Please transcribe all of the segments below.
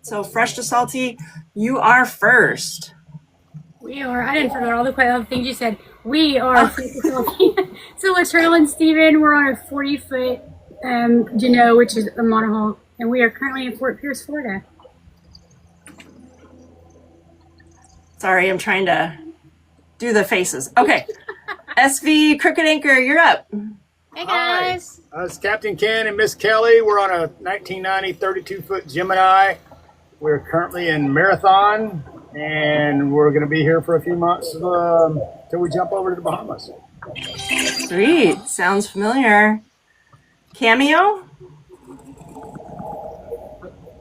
So fresh to salty, you are first. We are, I didn't forget all the things you said. We are fresh to salty. So Latrell and Steven, we're on a 40-foot Genoa, which is a monohull, and we are currently in Fort Pierce, Florida. Sorry, I'm trying to do the faces. Okay. SV Crooked Anchor, you're up. Hey guys. Hi. It's Captain Ken and Miss Kelly. We're on a 1990 32-foot Gemini. We're currently in Marathon, and we're going to be here for a few months till we jump over to the Bahamas. Sweet. Sounds familiar. Cameo?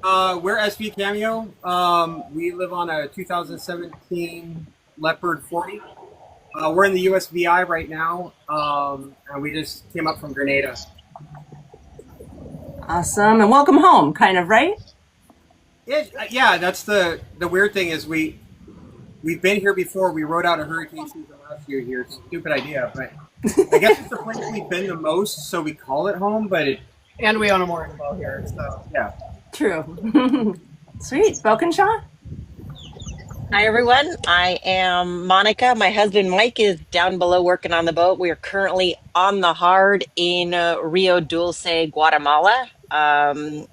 We're SV Cameo. We live on a 2017 Leopard 40. We're in the USVI right now, and we just came up from Grenada. Awesome. And welcome home, kind of, right? Yeah, that's the weird thing is we've been here before. We rode out a hurricane season last year here. Stupid idea, but I guess it's the place we've been the most, so we call it home, but And we own a mooring boat here, so. Yeah. True. Sweet. Belkinshaw? Hi, everyone. I am Monica. My husband, Mike, is down below working on the boat. We are currently on the hard in Rio Dulce, Guatemala.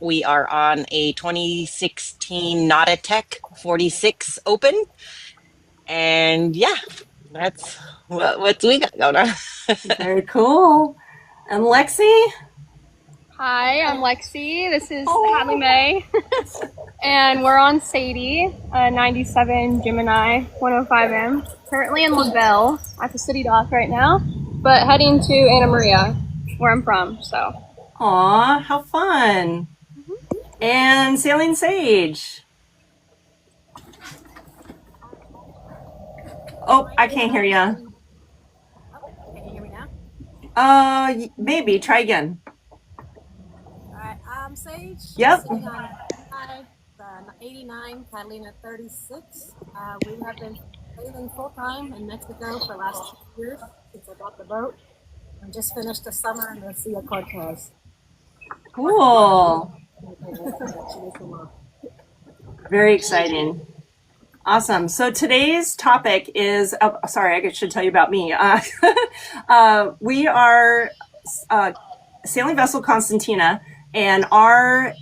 We are on a 2016 Nautatech 46 Open. And yeah, that's what we got going on. Very cool. And Lexi? Hi, I'm Lexi. This is Hadley May. And we're on Sadie, 97 Gemini 105M. Currently in LaBelle at the city dock right now, but heading to Anna Maria, where I'm from, so. Aw, how fun. And Sailing Sage? Oh, I can't hear you. Can you hear me now? Maybe. Try again. Alright, I'm Sage. Yep. Sitting on the 89, Catalina 36. We have been sailing full time in Mexico for the last 2 years since I bought the boat. And just finished the summer in the Sea of Cortez. Cool. Very exciting. Awesome. So today's topic is, sorry, I should tell you about me. We are Sailing Vessel Constantina, and our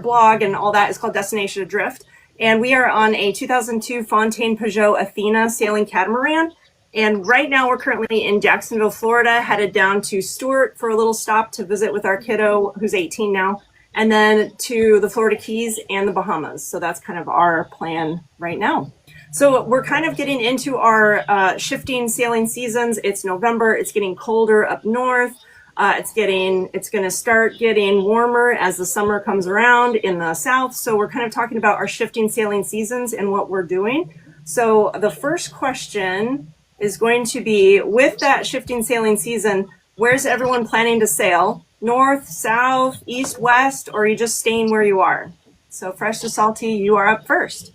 blog and all that is called Destination Adrift. And we are on a 2002 Fontaine Peugeot Athena sailing catamaran. And right now we're currently in Jacksonville, Florida, headed down to Stuart for a little stop to visit with our kiddo, who's 18 now, and then to the Florida Keys and the Bahamas. So that's kind of our plan right now. So we're kind of getting into our shifting sailing seasons. It's November. It's getting colder up north. It's going to start getting warmer as the summer comes around in the south. So we're kind of talking about our shifting sailing seasons and what we're doing. So the first question is going to be, with that shifting sailing season, where's everyone planning to sail? North, south, east, west, or are you just staying where you are? So fresh to salty, you are up first.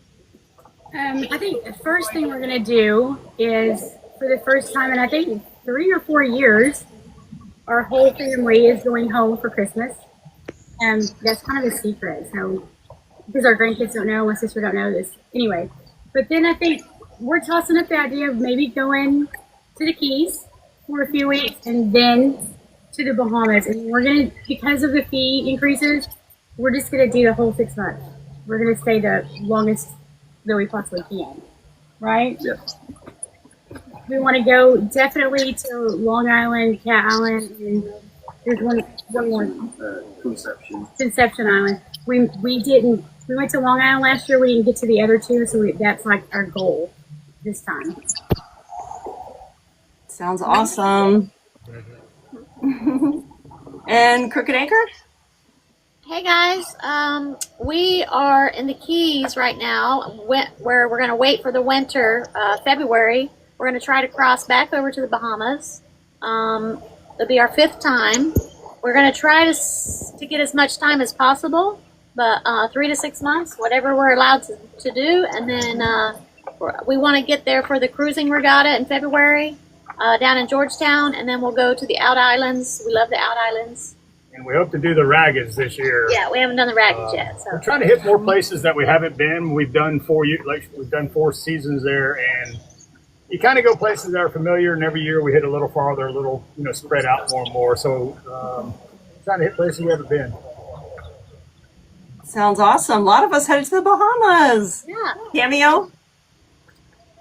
I think the first thing we're going to do is, for the first time in I think 3 or 4 years, our whole family is going home for Christmas. And that's kind of a secret. So, because our grandkids don't know, my sister don't know this. Anyway, but then I think we're tossing up the idea of maybe going to the Keys for a few weeks and then to the Bahamas. And we're going to, because of the fee increases, we're just going to do the whole 6 months. We're going to stay the longest that we possibly can. Right? Yes. We want to go definitely to Long Island, Cat Island, and there's one more. Conception Island. We went to Long Island last year. We didn't get to the other two, so that's like our goal this time. Sounds awesome. And Crooked Anchor? Hey guys, we are in the Keys right now, where we're going to wait for the winter, February. We're going to try to cross back over to the Bahamas. It'll be our 5th time. We're going to try to get as much time as possible, but 3 to 6 months, whatever we're allowed to do. And then we want to get there for the cruising regatta in February down in Georgetown, and then we'll go to the Out Islands. We love the Out Islands. and we hope to do the Raggeds this year. Yeah, we haven't done the Raggeds yet. We're So trying to hit more places that we haven't been. We've done 4 years, like we've done 4 seasons there, and you kind of go places that are familiar, and every year we hit a little farther, a little, spread out more and more. So trying to hit places we haven't been. Sounds awesome. A lot of us headed to the Bahamas. yeah, Cameo?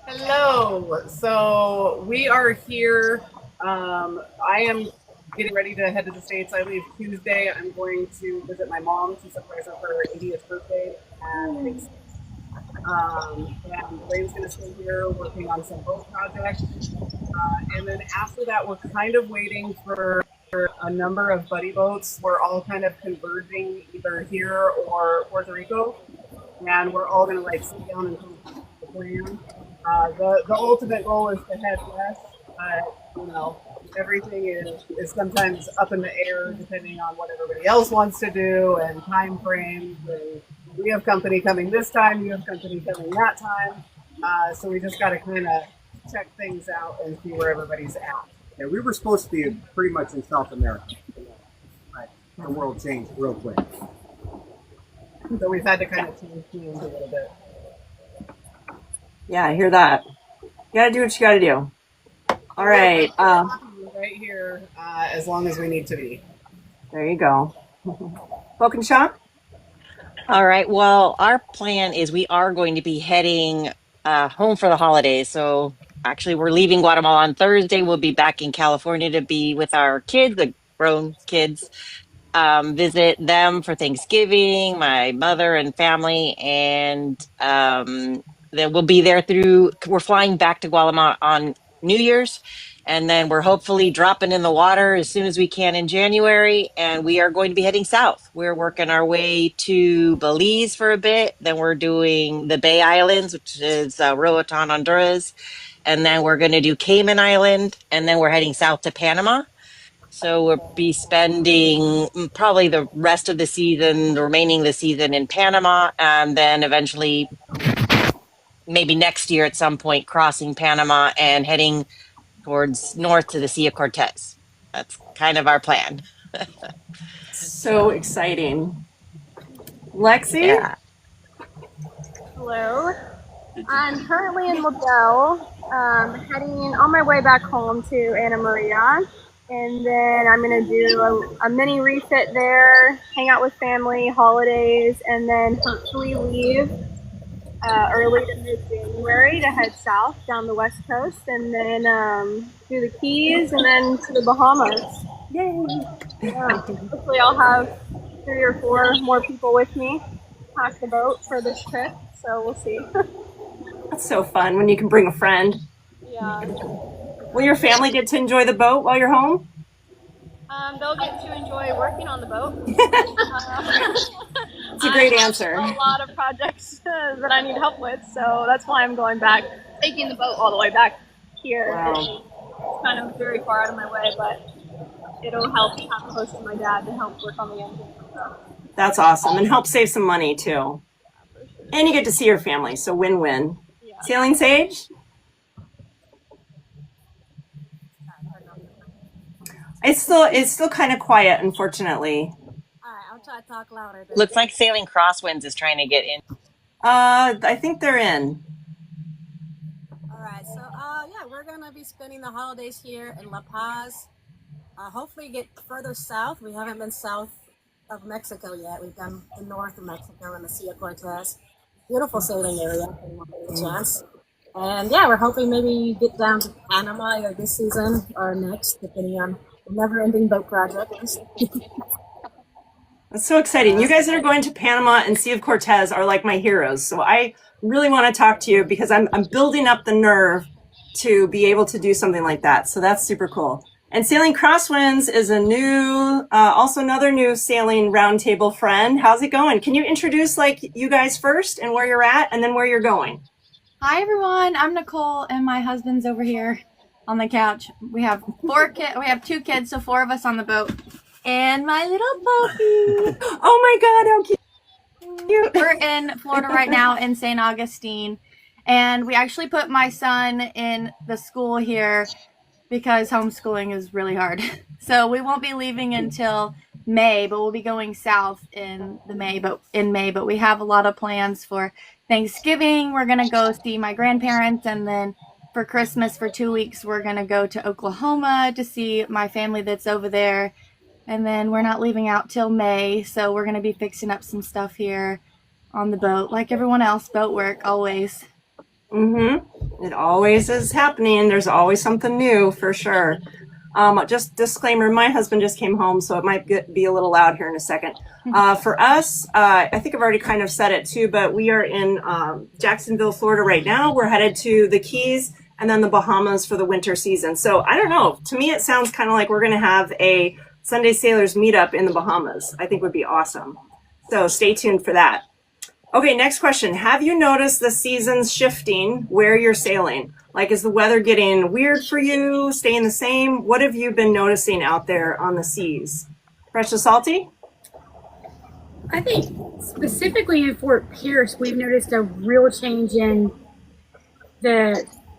Hello. So we are here. I am getting ready to head to the States. I leave Tuesday. I'm going to visit my mom to surprise her for her 80th birthday. And Ray's going to stay here working on some boat projects. And then after that, we're kind of waiting for a number of buddy boats. We're all kind of converging either here or Puerto Rico. And we're all going to sit down and come up with the plan. The ultimate goal is to head west. Everything is sometimes up in the air depending on what everybody else wants to do and time frames. And we have company coming this time, you have company coming that time. So we just got to kind of check things out and see where everybody's at. Yeah, we were supposed to be pretty much in South America, but the world changed real quick. So we've had to kind of change teams a little bit. Yeah, I hear that. You gotta do what you gotta do. All right. Right here, as long as we need to be. There you go. Welcome, Shaw. All right. Well, our plan is we are going to be heading home for the holidays. So actually, we're leaving Guatemala on Thursday. We'll be back in California to be with our kids, the grown kids, visit them for Thanksgiving, my mother and family, and then we'll be there we're flying back to Guatemala on New Year's, and then we're hopefully dropping in the water as soon as we can in January, and we are going to be heading south. We're working our way to Belize for a bit, then we're doing the Bay Islands, which is Roatan, Honduras, and then we're going to do Cayman Island, and then we're heading south to Panama. So we'll be spending probably the rest of the season, the remaining of the season in Panama, and then eventually, maybe next year at some point, crossing Panama and heading towards north to the Sea of Cortez. That's kind of our plan. So exciting. Lexi? Yeah. Hello. I'm currently in Liddell, heading on my way back home to Anna Maria. And then I'm going to do a mini refit there, hang out with family, holidays, and then hopefully leave early to mid-January to head south down the west coast, and then do the Keys, and then to the Bahamas. Yay! Yeah. Hopefully I'll have 3 or 4 more people with me, pack the boat for this trip, so we'll see. That's so fun when you can bring a friend. Yeah. Will your family get to enjoy the boat while you're home? They'll get to enjoy working on the boat. It's a great answer. A lot of projects that I need help with, so that's why I'm going back, taking the boat all the way back here. Wow. It's kind of very far out of my way, but it'll help have close to my dad to help work on the engine. So. That's awesome, and help save some money too. And you get to see your family, so win-win. Yeah. Sailing Sage? It's still kind of quiet, unfortunately. All right, I'll try to talk louder. Looks like Sailing Crosswinds is trying to get in. I think they're in. All right, so yeah, we're gonna be spending the holidays here in La Paz. Hopefully get further south. We haven't been south of Mexico yet. We've done the north of Mexico and the Sea of Cortez. Beautiful sailing area, if anyone gets a chance. And yeah, we're hoping maybe get down to Panama either this season or next, depending on the never-ending boat project. That's so exciting. You guys that are going to Panama and Sea of Cortez are like my heroes. So I really want to talk to you because I'm building up the nerve to be able to do something like that. So that's super cool. And Sailing Crosswinds is a new, also another new Sailing Roundtable friend. How's it going? Can you introduce you guys first and where you're at and then where you're going? Hi everyone, I'm Nicole and my husband's over here on the couch. We have 2 kids, so 4 of us on the boat. And my little puppy. Oh my God, how cute. We're in Florida right now in St. Augustine. And we actually put my son in the school here because homeschooling is really hard. So we won't be leaving until May, but we'll be going south in May. But we have a lot of plans for Thanksgiving. We're gonna go see my grandparents, and then for Christmas for 2 weeks we're gonna go to Oklahoma to see my family that's over there. And then we're not leaving out till May, so we're gonna be fixing up some stuff here on the boat, like everyone else. Boat work always. It always is happening. There's always something new for sure. Just disclaimer, my husband just came home, so it might be a little loud here in a second. For us, I think I've already kind of said it too, but we are in Jacksonville, Florida right now. We're headed to the Keys and then the Bahamas for the winter season. So I don't know. To me, it sounds kind of like we're going to have a Sunday Sailors meetup in the Bahamas. I think would be awesome. So stay tuned for that. Okay, next question. Have you noticed the seasons shifting where you're sailing? Like, is the weather getting weird for you, staying the same? What have you been noticing out there on the seas? Fresh and salty? I think specifically in Fort Pierce, we've noticed a real change in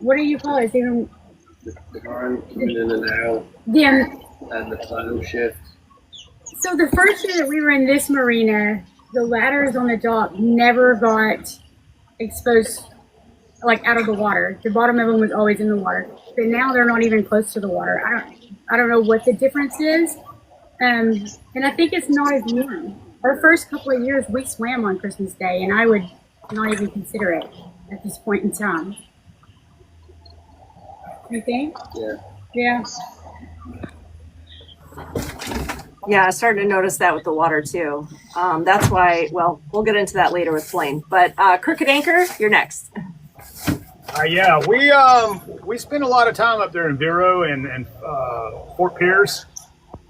what do you call it? The current coming in and out, and the tidal shift. So the first year that we were in this marina, the ladders on the dock never got exposed, like out of the water. The bottom of them was always in the water. But now they're not even close to the water. I don't know what the difference is. And I think it's not as warm. Our first couple of years, we swam on Christmas Day, and I would not even consider it at this point in time. You think? Yeah. Yeah. Yeah, I started to notice that with the water too. That's why, well, we'll get into that later with Blaine. But Crooked Anchor, you're next. Yeah, we spend a lot of time up there in Vero and Fort Pierce,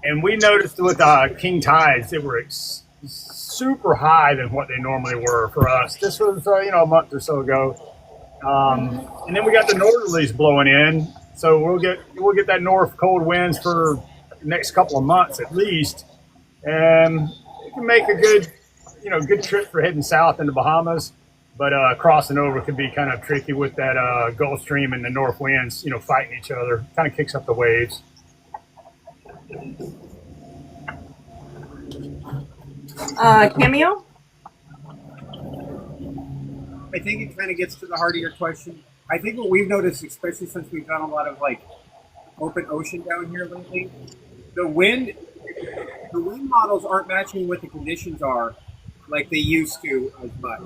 and we noticed with king tides, they were super high than what they normally were for us. This was a month or so ago, and then we got the northerlies blowing in, so we'll get that north cold winds for the next couple of months at least, and it can make a good trip for heading south in the Bahamas. But crossing over could be kind of tricky with that Gulf Stream and the north winds, fighting each other. Kind of kicks up the waves. Cameo? I think it kind of gets to the heart of your question. I think what we've noticed, especially since we've done a lot of open ocean down here lately, the wind models aren't matching what the conditions are like they used to as much.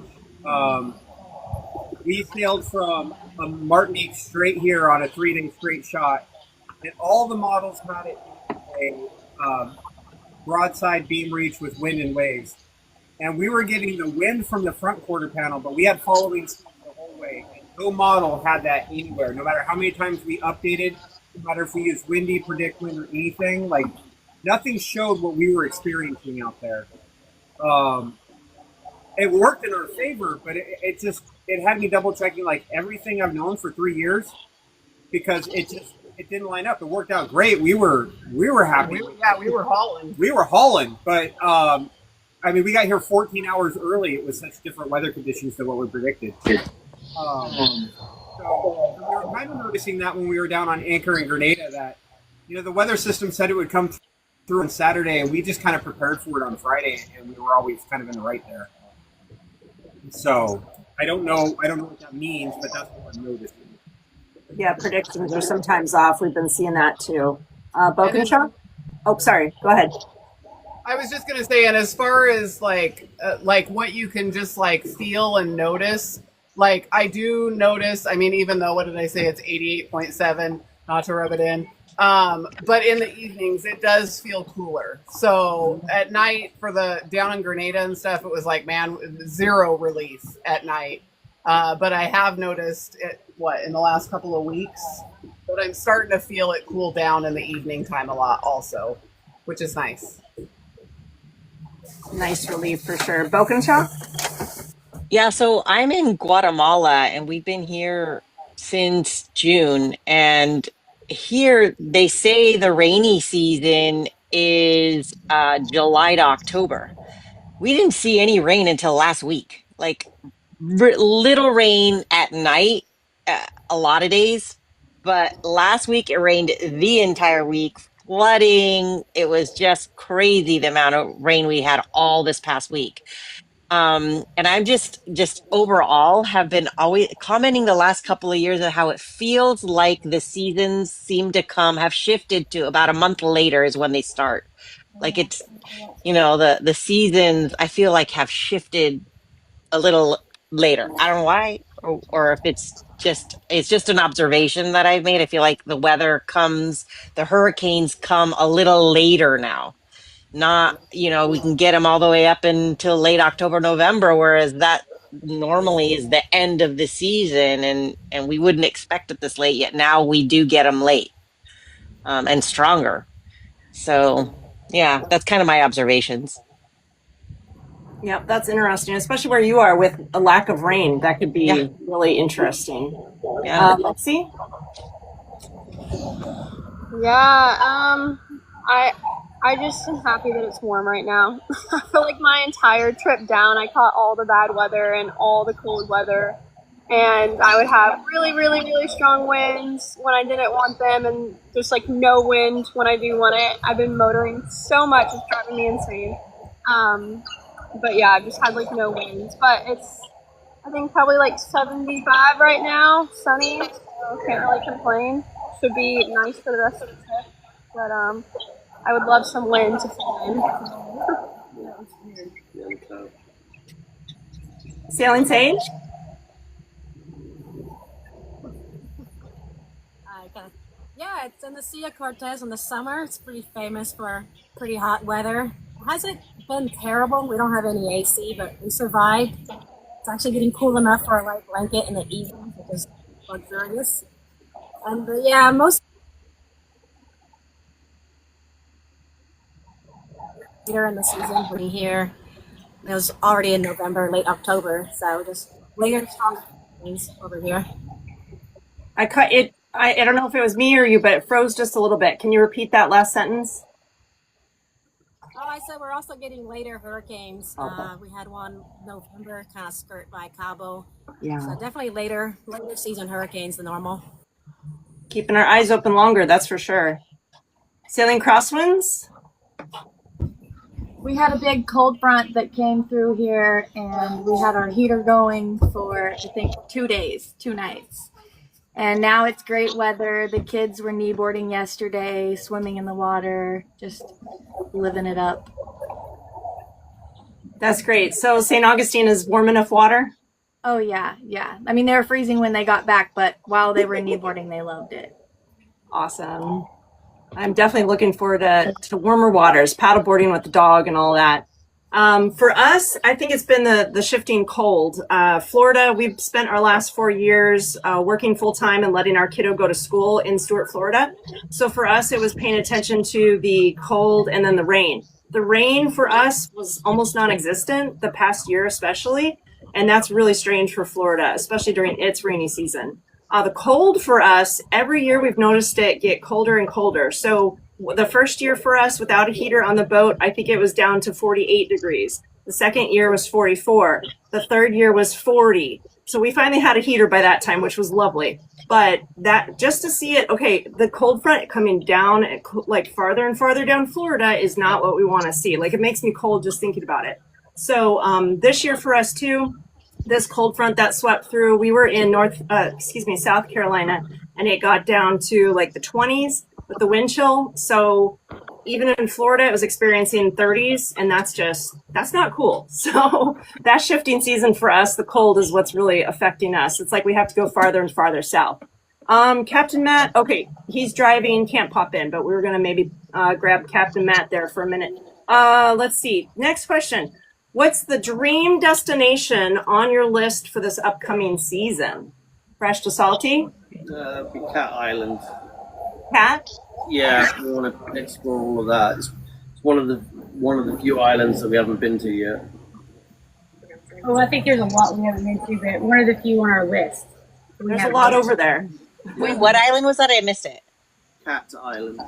We sailed from Martinique straight here on a 3-day straight shot, and all the models had it a broadside beam reach with wind and waves. And we were getting the wind from the front quarter panel, but we had following speed the whole way. And no model had that anywhere. No matter how many times we updated, no matter if we used windy, predict wind, or anything, nothing showed what we were experiencing out there. It worked in our favor, but it had me double checking everything I've known for 3 years, because it didn't line up. It worked out great. We were happy. We were hauling. We were hauling, but we got here 14 hours early. It was such different weather conditions than what we predicted. So we were kind of noticing that when we were down on Anchor in Grenada, that the weather system said it would come through on Saturday, and we just kind of prepared for it on Friday, and we were always kind of in the right there. So I don't know what that means, but that's what I'm noticing. Yeah, predictions are sometimes off. We've been seeing that too. Bokenshaw? Oh, sorry. Go ahead. I was just gonna say, and as far as what you can just feel and notice, I do notice. Even though, what did I say? It's 88.7. Not to rub it in. But in the evenings, it does feel cooler. So at night, for the down in Grenada and stuff, it was zero release at night. But I have noticed it, in the last couple of weeks, but I'm starting to feel it cool down in the evening time a lot also, which is nice. Nice relief for sure. Bokenshaw? Yeah, so I'm in Guatemala, and we've been here since June. And here they say the rainy season is July to October. We didn't see any rain until last week. Little rain at night, a lot of days. But last week it rained the entire week flooding. It was just crazy the amount of rain we had all this past week. And I'm just overall have been always commenting the last couple of years of how it feels like the seasons seem to have shifted to about a month later is when they start. Like it's, the seasons I feel like have shifted a little later. I don't know why, or if it's just an observation that I've made. I feel like the hurricanes come a little later now. Not, we can get them all the way up until late October, November, whereas that normally is the end of the season, and we wouldn't expect it this late yet. Now we do get them late, and stronger. So yeah, that's kind of my observations. Yep, that's interesting, especially where you are with a lack of rain. That could be really interesting. Yeah. Let's see. Yeah, I just am happy that it's warm right now. I feel like my entire trip down, I caught all the bad weather and all the cold weather, and I would have really, really, really strong winds when I didn't want them, and just like no wind when I do want it. I've been motoring so much, it's driving me insane. But yeah, I've just had like no winds, but it's, I think, probably like 75 right now, sunny, so can't really complain. Should be nice for the rest of the trip, but I would love some wind to fill in. Sailing Sage? Yeah, it's in the Sea of Cortez in the summer. It's pretty famous for pretty hot weather. It hasn't been terrible. We don't have any AC, but we survived. It's actually getting cool enough for a light blanket in the evenings, which is luxurious. And yeah, most later in the season, we're here. It was already in November, late October, so just later strong things over here. I cut it. I don't know if it was me or you, but it froze just a little bit. Can you repeat that last sentence? Oh, I said we're also getting later hurricanes. Okay. We had one November kind of skirt by Cabo. Yeah. So definitely later season hurricanes than normal. Keeping our eyes open longer, that's for sure. Sailing crosswinds? We had a big cold front that came through here, and we had our heater going for, I think, 2 days, 2 nights. And now it's great weather. The kids were kneeboarding yesterday, swimming in the water, just living it up. That's great. So St. Augustine is warm enough water? Oh, yeah. I mean, they were freezing when they got back, but while they were kneeboarding, they loved it. Awesome. I'm definitely looking forward to warmer waters, paddleboarding with the dog and all that. For us, I think it's been the shifting cold. Florida, we've spent our last 4 years working full time and letting our kiddo go to school in Stuart, Florida. So for us, it was paying attention to the cold and then the rain. The rain for us was almost non-existent the past year, especially. And that's really strange for Florida, especially during its rainy season. The cold for us, every year we've noticed it get colder and colder. So the first year for us without a heater on the boat, I think it was down to 48 degrees. The second year was 44. The third year was 40. So we finally had a heater by that time, which was lovely. But that, just to see it, okay, the cold front coming down like farther and farther down Florida is not what we want to see. Like, it makes me cold just thinking about it. So this year for us too, this cold front that swept through, we were in South Carolina, and it got down to like the 20s with the wind chill. So even in Florida, it was experiencing 30s, and that's not cool. So that shifting season for us, the cold is what's really affecting us. It's like we have to go farther and farther south. Captain Matt, okay, he's driving, can't pop in, but we were going to maybe grab Captain Matt there for a minute. Let's see. Next question. What's the dream destination on your list for this upcoming season? Fresh to salty? Cat Island. Cat? Yeah, we want to explore all of that. It's one of the few islands that we haven't been to yet. Well, I think there's a lot we haven't been to, but one of the few on our list. There's a lot over there. Wait, what island was that? I missed it. Cat Island.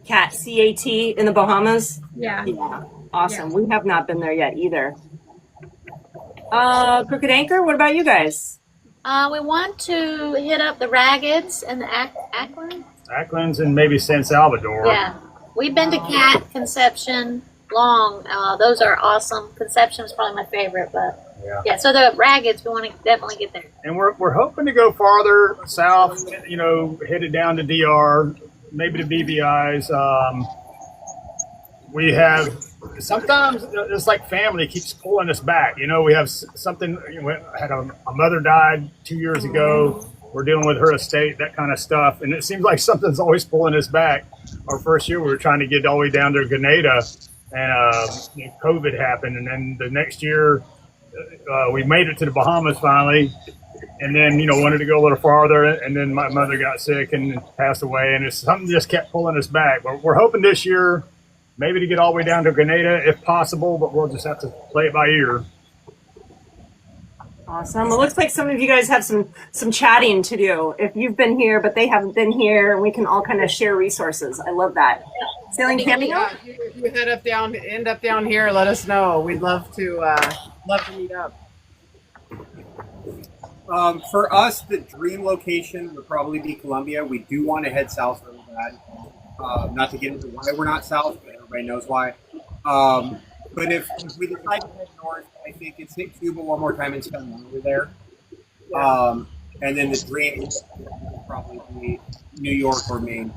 Cat, C-A-T, in the Bahamas? Yeah. Awesome. Yeah. We have not been there yet either. Crooked Anchor, what about you guys? We want to hit up the Raggeds and the Ackland. Acklands and maybe San Salvador. Yeah, we've been to Cat, Conception, Long. Those are awesome. Conception is probably my favorite, but yeah. So the Raggeds, we want to definitely get there. And we're hoping to go farther south. You know, headed down to DR, maybe to BVI's. We have sometimes it's like family keeps pulling us back. You know, we have something. Had a mother died 2 years ago. We're dealing with her estate, that kind of stuff, and it seems like something's always pulling us back. Our first year, we were trying to get all the way down to Grenada, and COVID happened, and then the next year, we made it to the Bahamas finally, and then wanted to go a little farther, and then my mother got sick and passed away, and something just kept pulling us back. We're hoping this year maybe to get all the way down to Grenada if possible, but we'll just have to play it by ear. Awesome. It looks like some of you guys have some chatting to do. If you've been here, but they haven't been here, and we can all kind of share resources. I love that. Sailing Cameo? Yeah, if you end up down here, let us know. We'd love to meet up. For us, the dream location would probably be Colombia. We do want to head south really bad. Not to get into why we're not south, but everybody knows why. But if we decide to head north, I think it's hit Cuba one more time and spend longer there. And then the dream would probably be New York or Maine.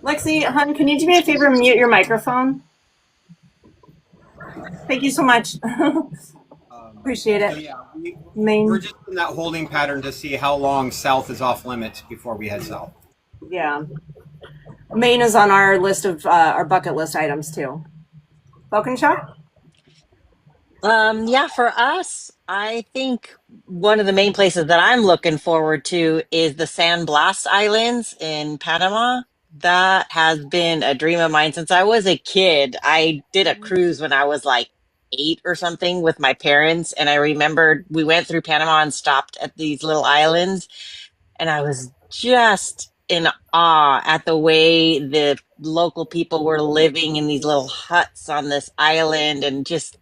Lexi, hon, can you do me a favor and mute your microphone? Thank you so much. Appreciate it. So yeah, we're just in that holding pattern to see how long south is off limits before we head south. Yeah. Maine is on our list of our bucket list items too. Balkanshaw? Yeah, for us, I think one of the main places that I'm looking forward to is the San Blas Islands in Panama. That has been a dream of mine since I was a kid. I did a cruise when I was like 8 or something with my parents, and I remembered we went through Panama and stopped at these little islands, and I was just in awe at the way the local people were living in these little huts on this island, and just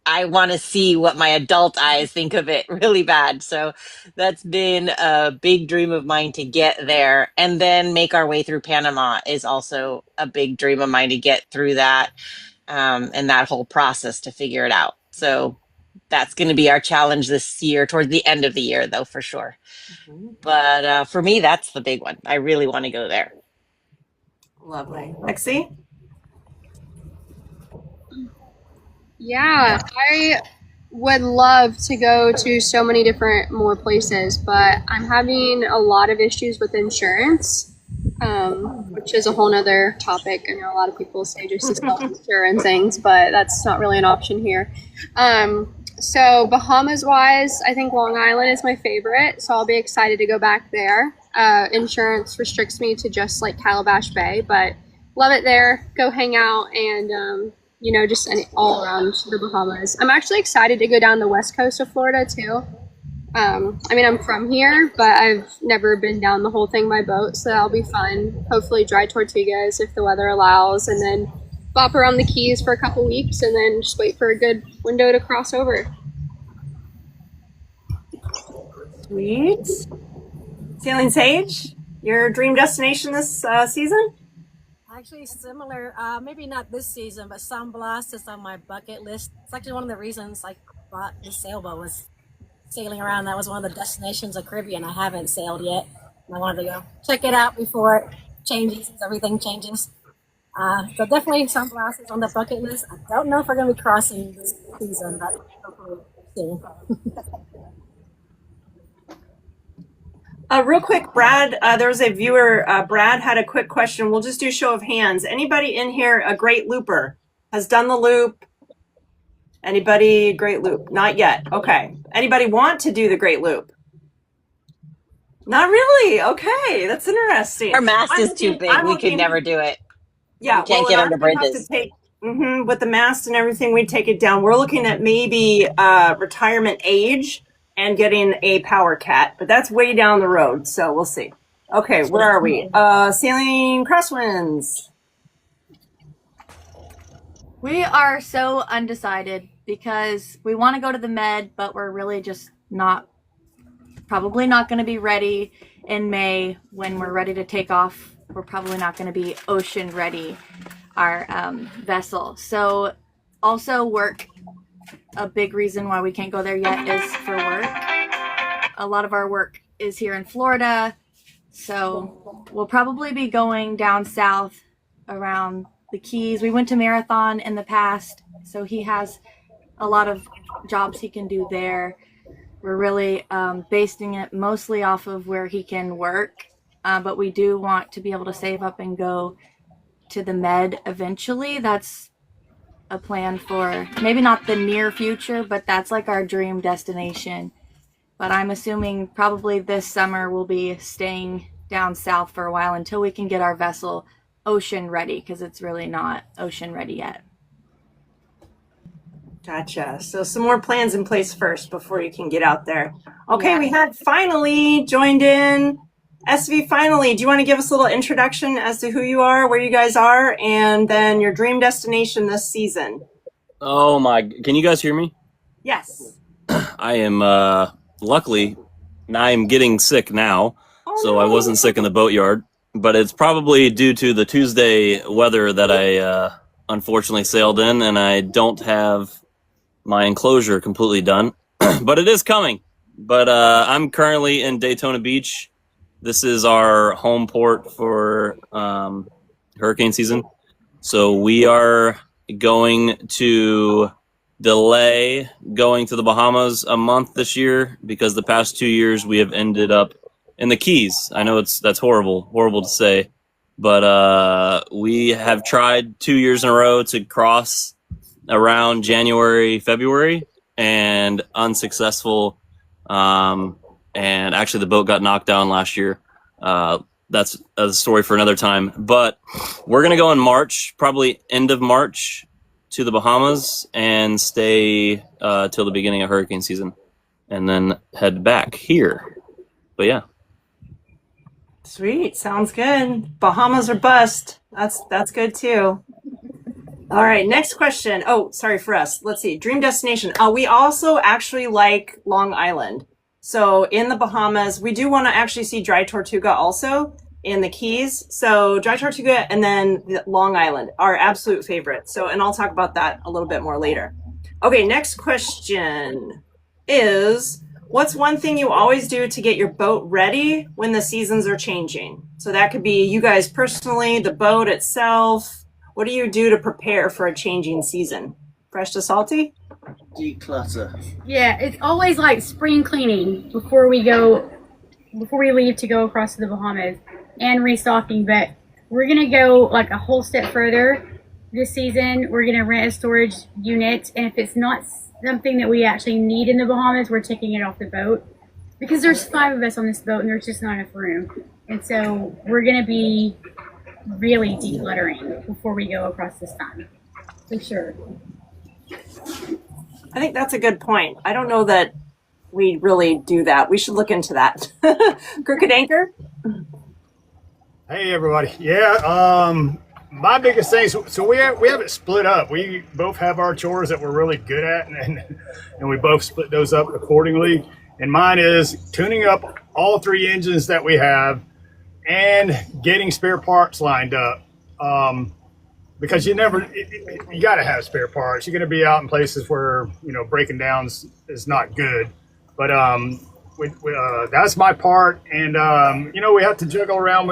I want to see what my adult eyes think of it really bad. So that's been a big dream of mine to get there, and then make our way through Panama is also a big dream of mine to get through that, and that whole process to figure it out. So that's going to be our challenge this year, towards the end of the year, though, for sure. But for me, that's the big one. I really want to go there. Lovely. Lexi? Yeah, I would love to go to so many different more places, but I'm having a lot of issues with insurance, which is a whole nother topic. I know a lot of people say just to self-insure and things, but that's not really an option here. So Bahamas wise, I think Long Island is my favorite, so I'll be excited to go back there. Insurance restricts me to just like Calabash Bay, but love it there. Go hang out and just all around the Bahamas. I'm actually excited to go down the west coast of Florida too. I'm from here, but I've never been down the whole thing by boat, so that'll be fun. Hopefully dry Tortugas if the weather allows, and then bop around the Keys for a couple weeks, and then just wait for a good window to cross over. Sweet. Sailing Sage, your dream destination this season? Actually, similar. Maybe not this season, but San Blas is on my bucket list. It's actually one of the reasons I bought this sailboat was sailing around. That was one of the destinations of Caribbean I haven't sailed yet. And I wanted to go check it out before it changes, as everything changes. So definitely San Blas is on the bucket list. I don't know if we're going to be crossing this season, but hopefully soon. Real quick, Brad, there was a viewer, Brad had a quick question. We'll just do show of hands. Anybody in here a great looper? Has done the loop? Anybody great loop? Not yet. Okay. Anybody want to do the great loop? Not really. Okay. That's interesting. Our mast is too big. We could never do it. Yeah. We can't get under bridges. With the mast and everything, we'd take it down. We're looking at maybe retirement age and getting a power cat, but that's way down the road, so we'll see. Okay, where are we? Sailing crosswinds. We are so undecided because we want to go to the Med, but we're really just probably not going to be ready. in May, when we're ready to take off, we're probably not going to be ocean ready, our vessel. So also work, a big reason why we can't go there yet is for work. A lot of our work is here in Florida, so we'll probably be going down south around the Keys. We went to Marathon in the past, so he has a lot of jobs he can do there. We're really basing it mostly off of where he can work, but we do want to be able to save up and go to the Med eventually. That's a plan for maybe not the near future, but that's like our dream destination. But I'm assuming probably this summer we'll be staying down south for a while until we can get our vessel ocean ready, because it's really not ocean ready yet. Gotcha. So some more plans in place first before you can get out there. Okay, Yeah. we had finally joined in. SV, finally, do you want to give us a little introduction as to who you are, where you guys are, and then your dream destination this season? Oh my, can you guys hear me? Yes. I am, luckily, I am getting sick now, so I wasn't sick in the boatyard, but it's probably due to the Tuesday weather that I, unfortunately sailed in, and I don't have my enclosure completely done, but it is coming. But, I'm currently in Daytona Beach. This is our home port for, hurricane season. So we are going to delay going to the Bahamas a month this year, because the past 2 years we have ended up in the Keys. I know that's horrible to say, but we have tried 2 years in a row to cross around January, February, and unsuccessful. And actually the boat got knocked down last year. That's a story for another time, but we're going to go in March, probably end of March, to the Bahamas and stay till the beginning of hurricane season, and then head back here. But yeah. Sweet. Sounds good. Bahamas or bust. That's good too. All right. Next question. Oh, sorry for us. Let's see. Dream destination. We also actually like Long Island. So in the Bahamas, we do want to actually see Dry Tortuga also in the Keys. So Dry Tortuga and then Long Island, our absolute favorite. So, and I'll talk about that a little bit more later. Okay, next question is, what's one thing you always do to get your boat ready when the seasons are changing? So that could be you guys personally, the boat itself. What do you do to prepare for a changing season? Fresh to salty? Declutter. Yeah, it's always like spring cleaning before we leave to go across to the Bahamas, and restocking. But we're gonna go like a whole step further this season. We're gonna rent a storage unit, and if it's not something that we actually need in the Bahamas, we're taking it off the boat, because there's 5 of us on this boat and there's just not enough room. And so we're gonna be really decluttering before we go across this time, for sure. I think that's a good point. I don't know that we really do that. We should look into that. Crooked Anchor? Hey everybody. Yeah, my biggest thing, so we have it split up. We both have our chores that we're really good at, and we both split those up accordingly. And mine is tuning up all 3 engines that we have and getting spare parts lined up. Because you got to have spare parts. You're going to be out in places where, breaking down is not good. But that's my part. And, we have to juggle around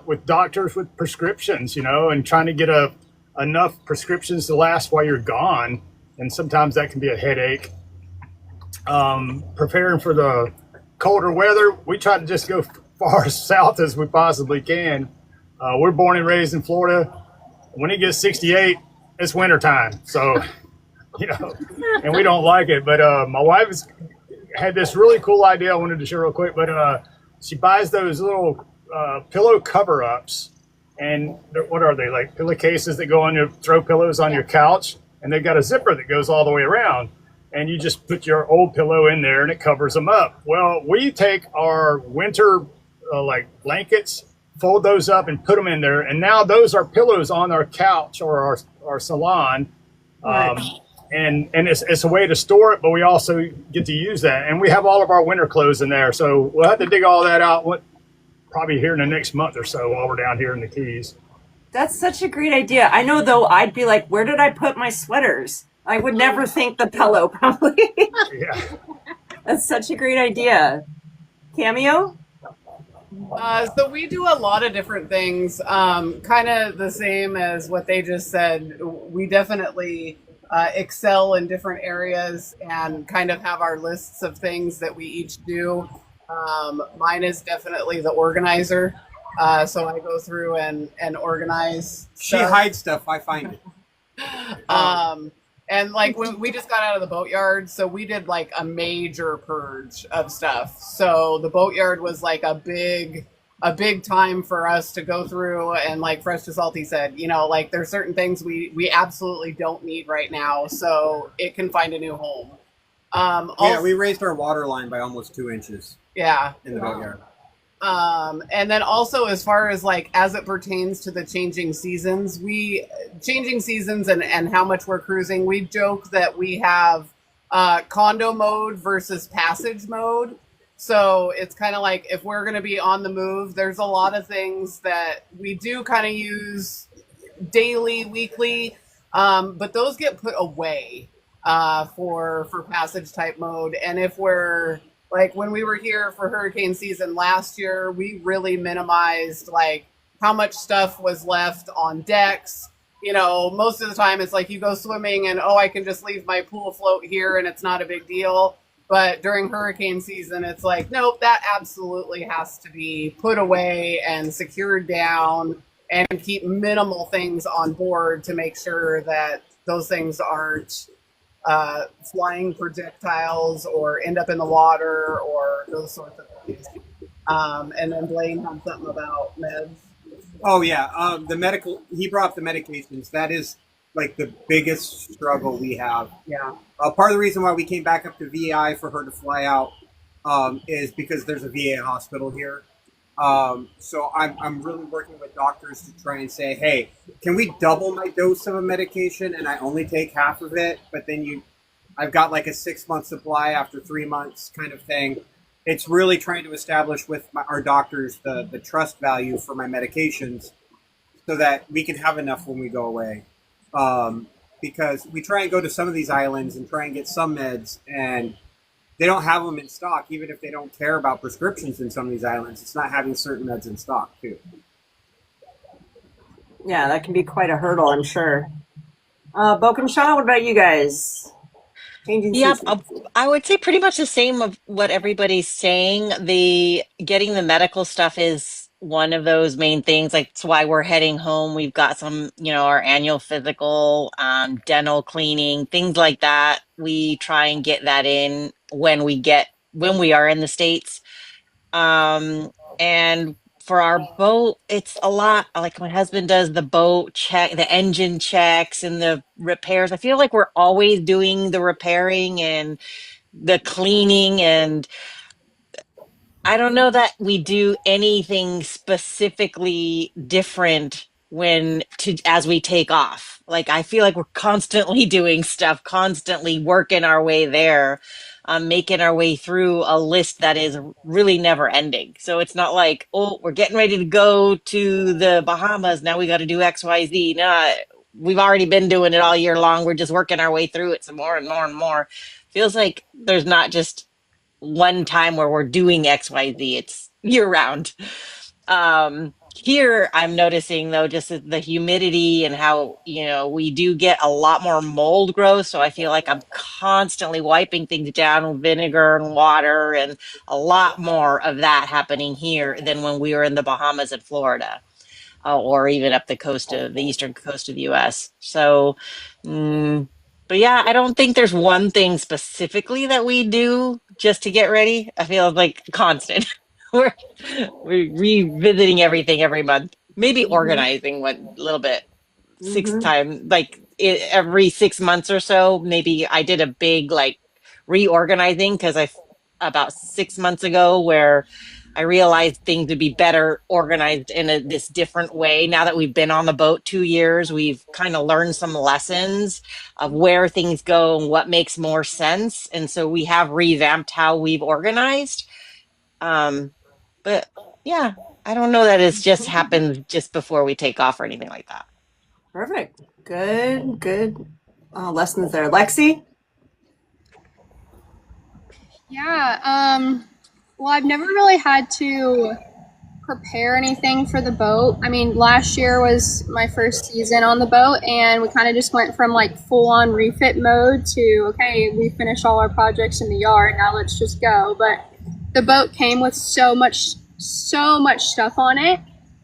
with doctors with prescriptions, and trying to get enough prescriptions to last while you're gone. And sometimes that can be a headache. Preparing for the colder weather, we try to just go far south as we possibly can. We're born and raised in Florida. When it gets 68, it's wintertime. So, and we don't like it. But my wife had this really cool idea I wanted to share real quick. But she buys those little pillow cover-ups. And what are they, like pillowcases that go on your throw pillows on your couch? And they've got a zipper that goes all the way around. And you just put your old pillow in there and it covers them up. Well, we take our winter blankets, fold those up and put them in there, and now those are pillows on our couch or our salon. And it's a way to store it, but we also get to use that. And we have all of our winter clothes in there, so we'll have to dig all that out probably here in the next month or so while we're down here in the Keys. That's such a great idea. I know, though, I'd be like, where did I put my sweaters? I would never think the pillow, probably. Yeah. That's such a great idea. Cameo? So we do a lot of different things, kind of the same as what they just said. We definitely excel in different areas and kind of have our lists of things that we each do. Mine is definitely the organizer. So I go through and organize She stuff. hides stuff. I find it. And like when we just got out of the boatyard, so we did like a major purge of stuff. So the boatyard was like a big time for us to go through, and like Fresh to Salty said, you know, like there's certain things we absolutely don't need right now, so it can find a new home. Yeah, we raised our water line by almost 2 inches Yeah. in the boatyard. And then also as far as like as it pertains to the changing seasons and how much we're cruising, we joke that we have condo mode versus passage mode. So it's kind of like if we're going to be on the move, there's a lot of things that we do kind of use daily, weekly, but those get put away for passage type mode. And if we're like when we were here for hurricane season last year, we really minimized like how much stuff was left on decks. You know, most of the time it's like you go swimming and, oh, I can just leave my pool float here and it's not a big deal. But during hurricane season, it's like, nope, that absolutely has to be put away and secured down and keep minimal things on board to make sure that those things aren't flying projectiles or end up in the water or those sorts of things. And then Blaine had something about meds. Oh yeah, the medical. He brought up the medications. That is like the biggest struggle we have. Yeah. Part of the reason why we came back up to VI for her to fly out is because there's a VA hospital here. So I'm really working with doctors to try and say, hey, can we double my dose of a medication and I only take half of it, but then I've got like a 6-month supply after 3 months kind of thing. It's really trying to establish with our doctors the trust value for my medications so that we can have enough when we go away. Because we try and go to some of these islands and try and get some meds and they don't have them in stock, even if they don't care about prescriptions in some of these islands. It's not having certain meds in stock, too. Yeah, that can be quite a hurdle, I'm sure. Boke and Shaw, what about you guys? Changing Yep, seasons. I would say pretty much the same of what everybody's saying. The getting the medical stuff is one of those main things. Like, it's why we're heading home. We've got some, our annual physical, dental cleaning, things like that. We try and get that in when we are in the States. And for our boat, it's a lot. Like my husband does the boat check, the engine checks and the repairs. I feel like we're always doing the repairing and the cleaning, and I don't know that we do anything specifically different as we take off. Like I feel like we're constantly doing stuff, constantly working our way there, making our way through a list that is really never ending. So it's not like, oh, we're getting ready to go to the Bahamas. Now we got to do XYZ. No, we've already been doing it all year long. We're just working our way through it some more and more and more. Feels like there's not just one time where we're doing XYZ. It's year round. Here I'm noticing though, just the humidity and how, we do get a lot more mold growth. So I feel like I'm constantly wiping things down with vinegar and water and a lot more of that happening here than when we were in the Bahamas and Florida. Or even up the eastern coast of the U.S. So, but yeah, I don't think there's one thing specifically that we do just to get ready. I feel like constant. we're we're revisiting everything every month. Maybe organizing one little bit. Every 6 months or so. Maybe I did a big reorganizing because about 6 months ago where I realized things would be better organized in this different way. Now that we've been on the boat 2 years, we've kind of learned some lessons of where things go and what makes more sense. And so we have revamped how we've organized. But yeah, I don't know that it's just happened just before we take off or anything like that. Perfect. Good lessons there. Lexi? Yeah. Well, I've never really had to prepare anything for the boat. I mean, last year was my first season on the boat, and we kind of just went from like full on refit mode to, okay, we finished all our projects in the yard, now let's just go. But the boat came with so much stuff on it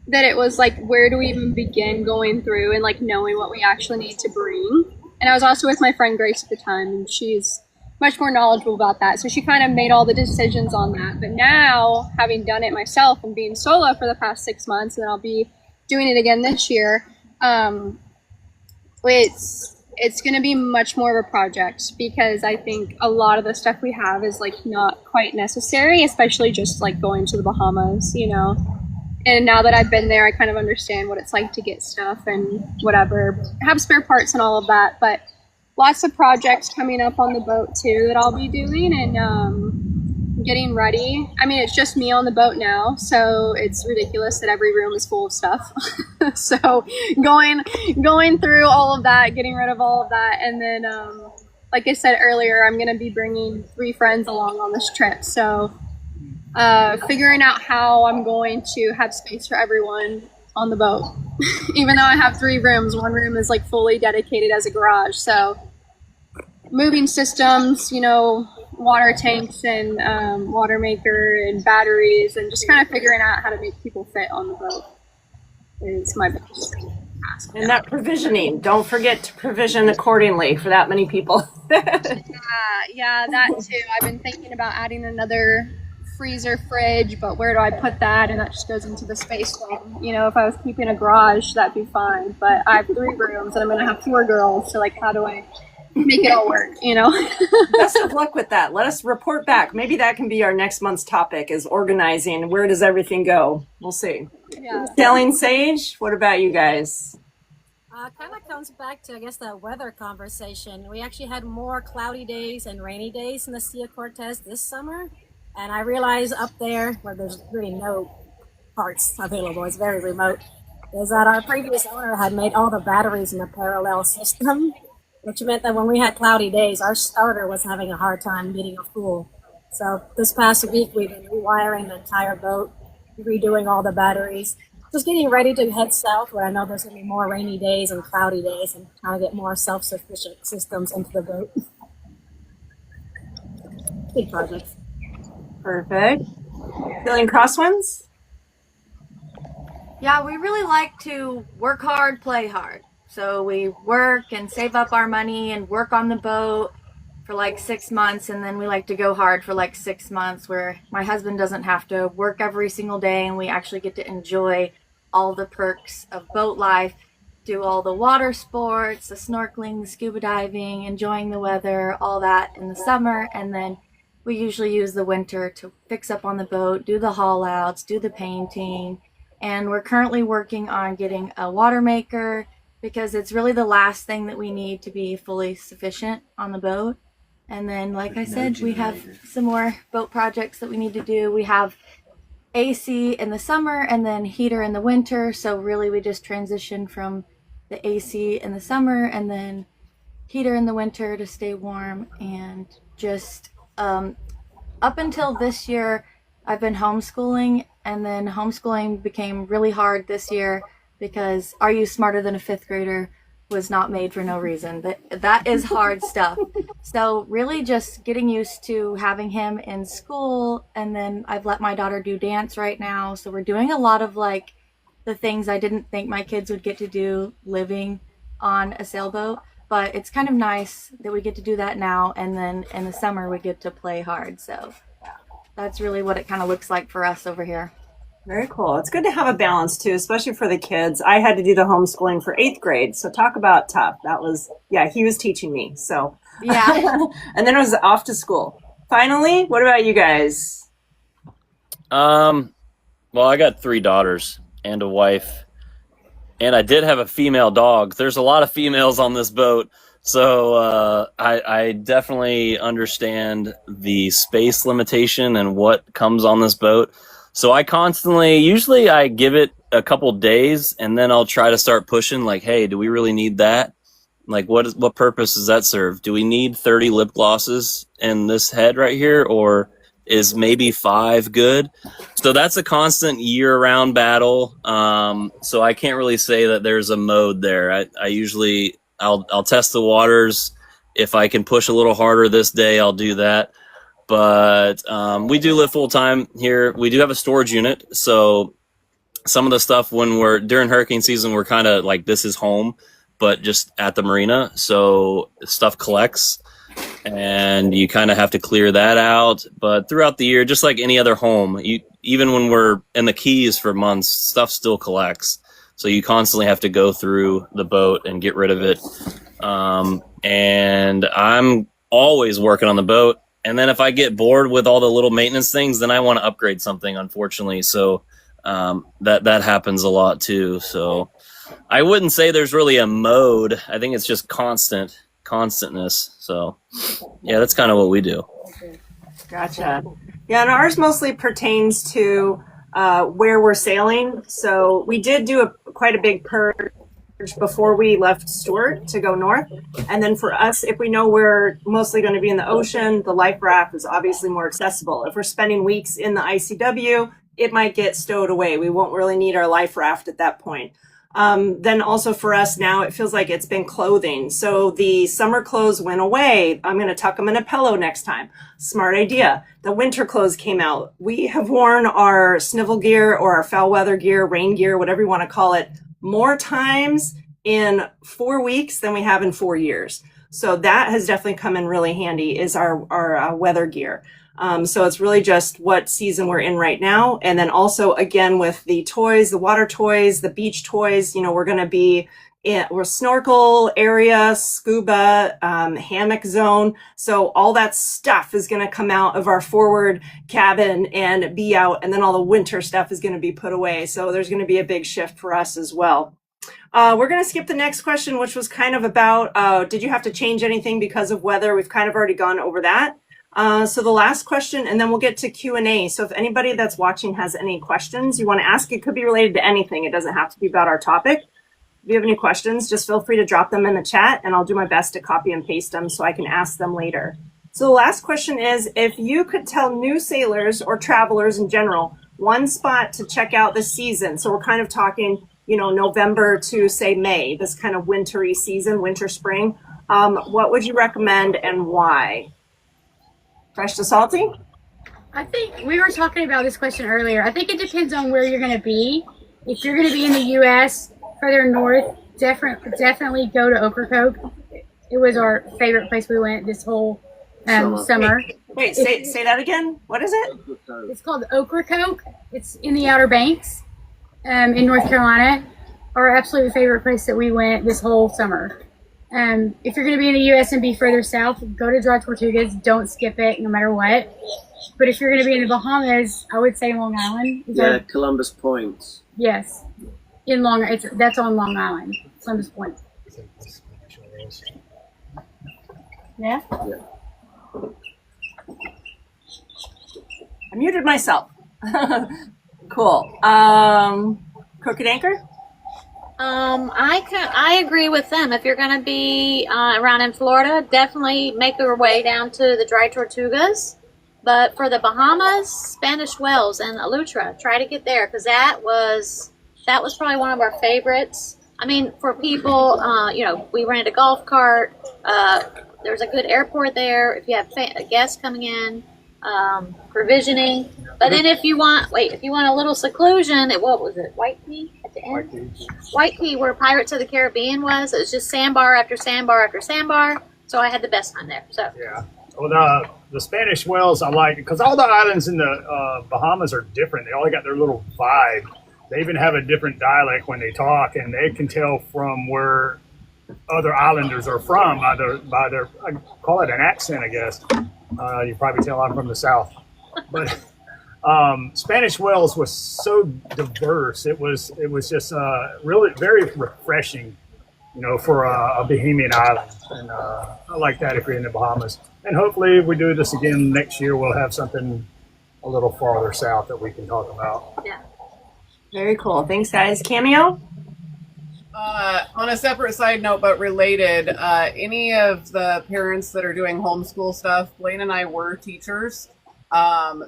that it was like, where do we even begin going through and like knowing what we actually need to bring? And I was also with my friend Grace at the time, and she's much more knowledgeable about that. So she kind of made all the decisions on that. But now, having done it myself and being solo for the past 6 months, and I'll be doing it again this year, it's going to be much more of a project, because I think a lot of the stuff we have is like not quite necessary, especially just like going to the Bahamas, you know. And now that I've been there, I kind of understand what it's like to get stuff and whatever, have spare parts and all of that. But lots of projects coming up on the boat too that I'll be doing, and getting ready. I mean, it's just me on the boat now, so it's ridiculous that every room is full of stuff. So going through all of that, getting rid of all of that, and then like I said earlier, I'm going to be bringing 3 friends along on this trip. So figuring out how I'm going to have space for everyone on the boat. Even though I have 3 rooms, one room is like fully dedicated as a garage. So moving systems, you know, water tanks and water maker and batteries, and just kind of figuring out how to make people fit on the boat is my biggest task. And that provisioning, don't forget to provision accordingly for that many people. Yeah, that too. I've been thinking about adding another freezer fridge, but where do I put that? And that just goes into the space thing. You know, if I was keeping a garage, that'd be fine. But I have 3 rooms and I'm going to have 4 girls. So like, how do I make it all work, you know? Best of luck with that. Let us report back. Maybe that can be our next month's topic, is organizing. Where does everything go? We'll see. Yeah. Sailing Sage, what about you guys? Kind of comes back to, I guess, the weather conversation. We actually had more cloudy days and rainy days in the Sea of Cortez this summer. And I realize up there, where there's really no parts available, it's very remote, is that our previous owner had made all the batteries in a parallel system, which meant that when we had cloudy days, our starter was having a hard time getting a full. So this past week, we've been rewiring the entire boat, redoing all the batteries, just getting ready to head south, where I know there's going to be more rainy days and cloudy days, and trying to get more self-sufficient systems into the boat. Big projects. Perfect. Feeling crosswinds? Yeah, we really like to work hard, play hard. So we work and save up our money and work on the boat for like 6 months, and then we like to go hard for like 6 months, where my husband doesn't have to work every single day and we actually get to enjoy all the perks of boat life, do all the water sports, the snorkeling, the scuba diving, enjoying the weather, all that in the summer. And then we usually use the winter to fix up on the boat, do the haul outs, do the painting. And we're currently working on getting a water maker, because it's really the last thing that we need to be fully sufficient on the boat. And then, like I said, we have some more boat projects that we need to do. We have AC in the summer and then heater in the winter. So really we just transition from the AC in the summer and then heater in the winter to stay warm. And just up until this year, I've been homeschooling, and then homeschooling became really hard this year because Are You Smarter Than a Fifth Grader was not made for no reason. That is hard stuff. So really just getting used to having him in school, and then I've let my daughter do dance right now. So we're doing a lot of like the things I didn't think my kids would get to do living on a sailboat. But it's kind of nice that we get to do that now, and then in the summer we get to play hard. So that's really what it kind of looks like for us over here. Very cool. It's good to have a balance too, especially for the kids. I had to do the homeschooling for 8th grade. So talk about tough. That was, yeah, he was teaching me. So yeah. And then I was off to school. Finally, what about you guys? Well, I got 3 daughters and a wife, and I did have a female dog. There's a lot of females on this boat. So I definitely understand the space limitation and what comes on this boat. So I constantly, usually I give it a couple days and then I'll try to start pushing like, hey, do we really need that? Like, what purpose does that serve? Do we need 30 lip glosses in this head right here, or is maybe 5 good? So that's a constant year-round battle. So I can't really say that there's a mode there. I usually I'll test the waters. If I can push a little harder this day, I'll do that. But we do live full time here. We do have a storage unit, so some of the stuff when we're during hurricane season, we're kind of like, this is home, but just at the marina. So stuff collects and you kind of have to clear that out. But throughout the year, just like any other home, even when we're in the Keys for months, stuff still collects. So you constantly have to go through the boat and get rid of it. And I'm always working on the boat. And then if I get bored with all the little maintenance things, then I want to upgrade something, unfortunately. So that happens a lot too. So I wouldn't say there's really a mode. I think it's just constantness. So yeah, that's kind of what we do. Gotcha. Yeah, and ours mostly pertains to where we're sailing. So we did do quite a big purge before we left Stewart to go north. And then for us, if we know we're mostly going to be in the ocean, the life raft is obviously more accessible. If we're spending weeks in the ICW, it might get stowed away. We won't really need our life raft at that point. Then also for us now, it feels like it's been clothing. So the summer clothes went away. I'm going to tuck them in a pillow next time. Smart idea. The winter clothes came out. We have worn our snivel gear or our foul weather gear, rain gear, whatever you want to call it, more times in 4 weeks than we have in 4 years. So that has definitely come in really handy, is our weather gear. So it's really just what season we're in right now. And then also, again, with the toys, the water toys, the beach toys, we're going to be we're snorkel area, scuba, hammock zone. So all that stuff is going to come out of our forward cabin and be out. And then all the winter stuff is going to be put away. So there's going to be a big shift for us as well. We're going to skip the next question, which was kind of about, did you have to change anything because of weather? We've kind of already gone over that. So the last question, and then we'll get to Q&A. So if anybody that's watching has any questions you want to ask, it could be related to anything. It doesn't have to be about our topic. If you have any questions, just feel free to drop them in the chat and I'll do my best to copy and paste them so I can ask them later. So the last question is, if you could tell new sailors or travelers in general, one spot to check out this season. So we're kind of talking, November to say May, this kind of wintry season, winter, spring. What would you recommend and why? Fresh to salty? I think we were talking about this question earlier. I think it depends on where you're going to be. If you're going to be in the U.S., further north, definitely go to Ocracoke. It was our favorite place we went this whole summer. Wait, say that again. What is it? It's called Ocracoke. It's in the Outer Banks in North Carolina. Our absolute favorite place that we went this whole summer. If you're going to be in the U.S. and be further south, go to Dry Tortugas. Don't skip it, no matter what. But if you're going to be in the Bahamas, I would say Long Island. Yeah, Columbus Point. Yes, that's on Long Island, Columbus Point. Yeah. I muted myself. Cool. Crooked Anchor? I agree with them. If you're going to be around in Florida, definitely make your way down to the Dry Tortugas. But for the Bahamas, Spanish Wells and Eleuthera, try to get there because that was probably one of our favorites. I mean, for people, we rented a golf cart. There's a good airport there. If you have guests coming in, provisioning. But then if you want a little seclusion, what was it? White Key at the end? White Key, where Pirates of the Caribbean was. It was just sandbar after sandbar after sandbar. So I had the best time there. So yeah. Well, the Spanish Wells I like because all the islands in the Bahamas are different. They all got their little vibe. They even have a different dialect when they talk, and they can tell from where other islanders are from by their I call it an accent, I guess. You probably tell I'm from the South, but Spanish Wells was so diverse. It was just really very refreshing, for a Bahamian island, and I like that if you're in the Bahamas. And hopefully, if we do this again next year, we'll have something a little farther south that we can talk about. Yeah. Very cool. Thanks, guys. Cameo? On a separate side note, but related, any of the parents that are doing homeschool stuff, Blaine and I were teachers.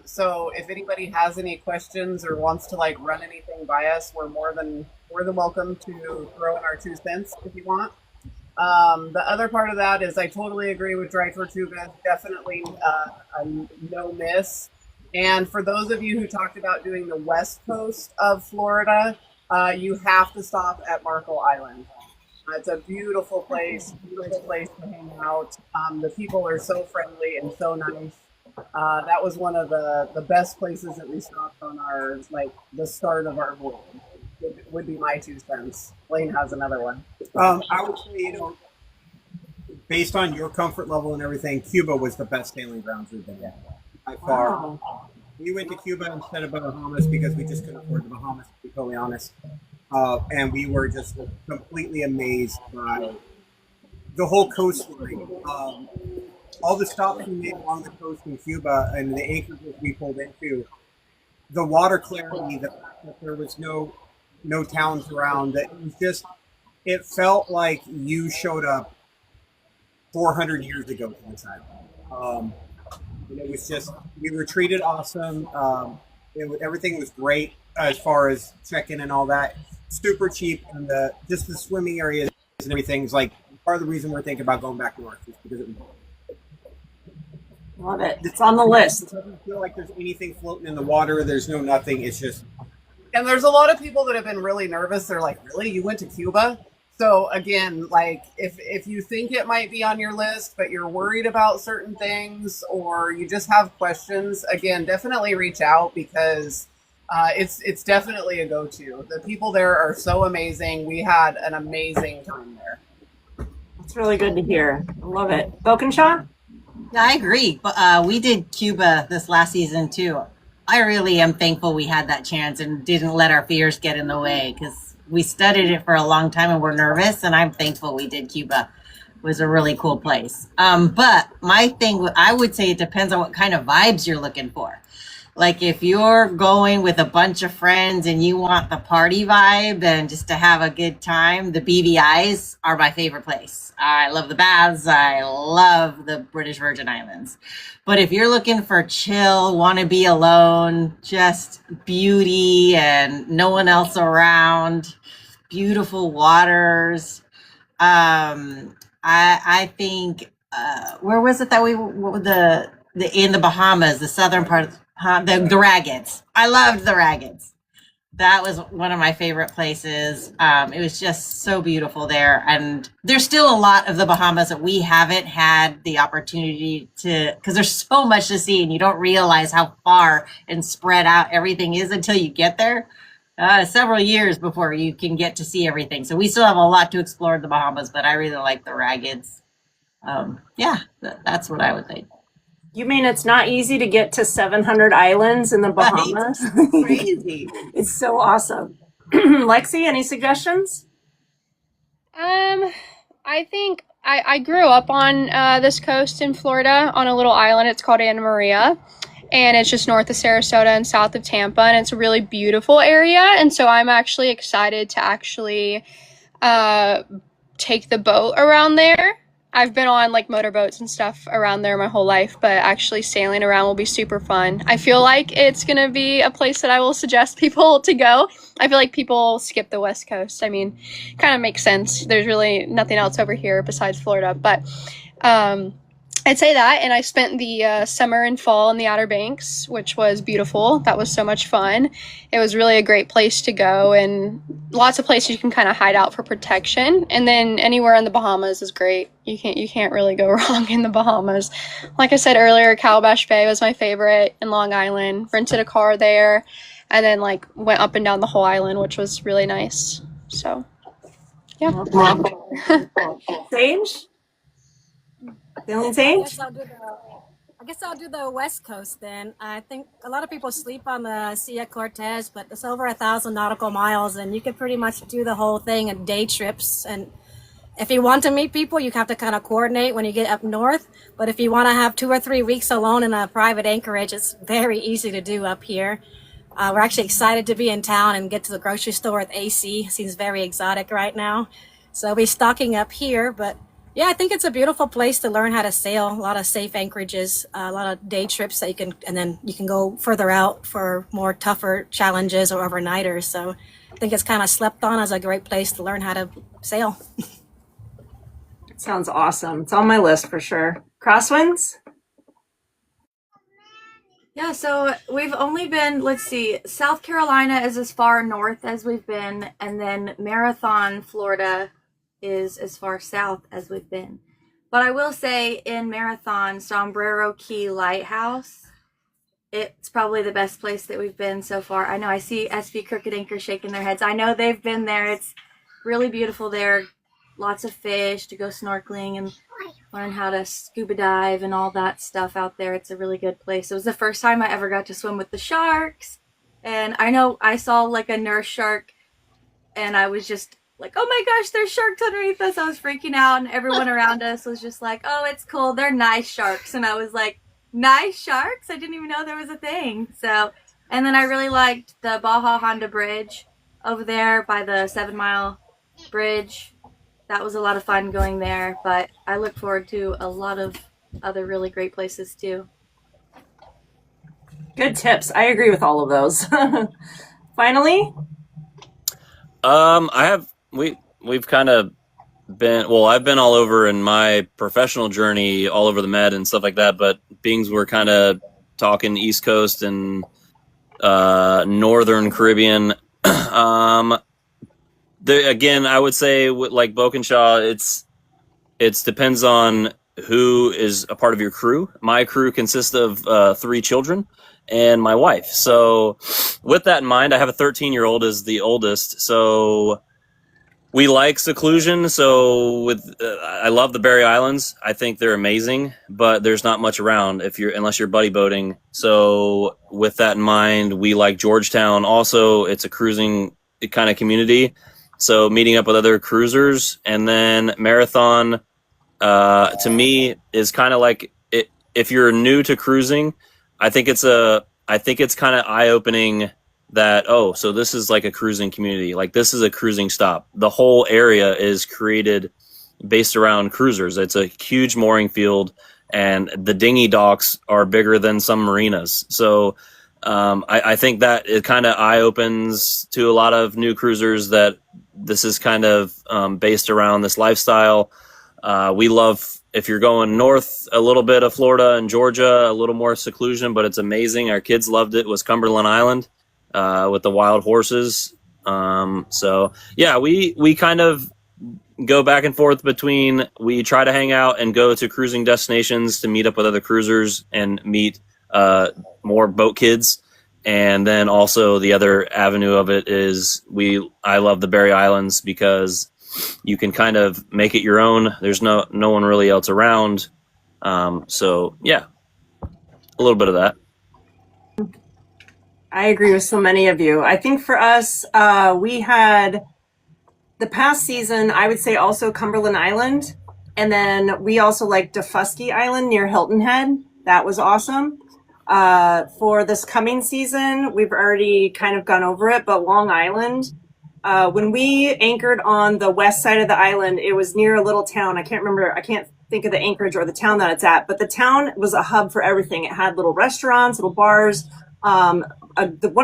So if anybody has any questions or wants to like run anything by us, we're more than welcome to throw in our 2 cents if you want. The other part of that is I totally agree with Dry Tortuga. Definitely a no miss. And for those of you who talked about doing the west coast of Florida, you have to stop at Marco Island. It's a beautiful place to hang out. The people are so friendly and so nice. That was one of the best places that we stopped on our, like, the start of our voyage. Would be my 2 cents. Blaine has another one. I would say, based on your comfort level and everything, Cuba was the best sailing grounds we've been in by far. Wow. We went to Cuba instead of the Bahamas because we just couldn't afford the Bahamas, to be totally honest. And we were just completely amazed by the whole coastline. All the stops we made along the coast in Cuba and the anchorages we pulled into, the water clarity, the fact that there was no towns around, that it was just, it felt like you showed up 400 years ago to this island. And it was just, we were treated awesome. Everything was great as far as check-in and all that. Super cheap, and just the swimming areas and everything is like part of the reason we're thinking about going back north is because it was. Love it. It's on the list. It doesn't feel like there's anything floating in the water. There's no nothing. It's just. And there's a lot of people that have been really nervous. They're like, really? You went to Cuba? So again, like if you think it might be on your list, but you're worried about certain things or you just have questions, again, definitely reach out because it's definitely a go-to. The people there are so amazing. We had an amazing time there. That's really good to hear. I love it. Bokenshaw? Yeah, I agree. But we did Cuba this last season too. I really am thankful we had that chance and didn't let our fears get in the way because we studied it for a long time and we're nervous, and I'm thankful we did Cuba. It was a really cool place. But my thing, I would say it depends on what kind of vibes you're looking for. Like if you're going with a bunch of friends and you want the party vibe and just to have a good time, the BVIs are my favorite place. I love the baths. I love the British Virgin Islands. But if you're looking for chill, want to be alone, just beauty and no one else around, beautiful waters. I think where was it that we in the Bahamas, the southern part, the Raggeds. I loved the Raggeds. That was one of my favorite places. It was just so beautiful there. And there's still a lot of the Bahamas that we haven't had the opportunity to, because there's so much to see and you don't realize how far and spread out everything is until you get there. Several years before you can get to see everything. So we still have a lot to explore in the Bahamas, but I really like the Raggeds. Yeah, that's what I would think. You mean it's not easy to get to 700 islands in the Bahamas? Right? Crazy. It's so awesome. Lexi, any suggestions? I think I grew up on this coast in Florida on a little island. It's called Anna Maria. And it's just north of Sarasota and south of Tampa. And it's a really beautiful area. And so I'm actually excited to actually take the boat around there. I've been on like motorboats and stuff around there my whole life, but actually sailing around will be super fun. I feel like it's going to be a place that I will suggest people to go. I feel like people skip the West Coast. I mean, kind of makes sense. There's really nothing else over here besides Florida, but I'd say that. And I spent the summer and fall in the Outer Banks, which was beautiful. That was so much fun. It was really a great place to go, and lots of places you can kind of hide out for protection. And then anywhere in the Bahamas is great. You can't really go wrong in the Bahamas. Like I said earlier, Calabash Bay was my favorite in Long Island. Rented a car there, and then like went up and down the whole island, which was really nice. So, yeah. Sage? Feeling Sage? I guess I'll do the West Coast then. I think a lot of people sleep on the Sea of Cortez, but it's over 1,000 nautical miles, and you can pretty much do the whole thing in day trips. And if you want to meet people, you have to kind of coordinate when you get up north. But if you want to have 2 or 3 weeks alone in a private anchorage, it's very easy to do up here. We're actually excited to be in town and get to the grocery store with AC. Seems very exotic right now. So we'll be stocking up here. But yeah, I think it's a beautiful place to learn how to sail. A lot of safe anchorages, a lot of day trips that you can, and then you can go further out for more tougher challenges or overnighters. So I think it's kind of slept on as a great place to learn how to sail. Sounds awesome. It's on my list for sure. Crosswinds? Yeah, so we've only been, let's see, South Carolina is as far north as we've been, and then Marathon, Florida is as far south as we've been. But I will say in Marathon, Sombrero Key Lighthouse, it's probably the best place that we've been so far. I know I see SV Crooked Anchor shaking their heads. I know they've been there. It's really beautiful there. Lots of fish to go snorkeling and learn how to scuba dive and all that stuff out there. It's a really good place. It was the first time I ever got to swim with the sharks. And I know I saw like a nurse shark and I was just like, oh my gosh, there's sharks underneath us. I was freaking out and everyone around us was just like, oh, it's cool. They're nice sharks. And I was like, nice sharks? I didn't even know there was a thing. So, and then I really liked the Baja Honda Bridge over there by the 7 Mile Bridge. That was a lot of fun going there, but I look forward to a lot of other really great places too. Good tips. I agree with all of those. Finally? We've kind of been, well, I've been all over in my professional journey, all over the Med and stuff like that, but beings were kind of talking East Coast and Northern Caribbean. Again, I would say like Bokenshaw, it depends on who is a part of your crew. My crew consists of 3 children and my wife. So with that in mind, I have a 13-year-old as the oldest. So we like seclusion. So I love the Berry Islands. I think they're amazing, but there's not much around unless you're buddy boating. So with that in mind, we like Georgetown. Also, it's a cruising kind of community. So meeting up with other cruisers, and then Marathon, to me is kind of like it. If you're new to cruising, I think it's kind of eye opening that, oh, so this is like a cruising community. Like this is a cruising stop. The whole area is created based around cruisers. It's a huge mooring field, and the dinghy docks are bigger than some marinas. So I think that it kind of eye opens to a lot of new cruisers that this is kind of based around this lifestyle. We love, if you're going north a little bit of Florida and Georgia, a little more seclusion, but it's amazing. Our kids loved it. Was Cumberland Island with the wild horses. So yeah, we kind of go back and forth between, we try to hang out and go to cruising destinations to meet up with other cruisers and meet more boat kids. And then also the other avenue of it is I love the Berry Islands because you can kind of make it your own. There's no one really else around. So yeah, a little bit of that. I agree with so many of you. I think for us, we had the past season, I would say also Cumberland Island. And then we also liked Defusky Island near Hilton Head. That was awesome. For this coming season, we've already kind of gone over it, but Long Island, when we anchored on the west side of the island, it was near a little town. I can't think of the anchorage or the town that it's at, but the town was a hub for everything. It had little restaurants, little bars. One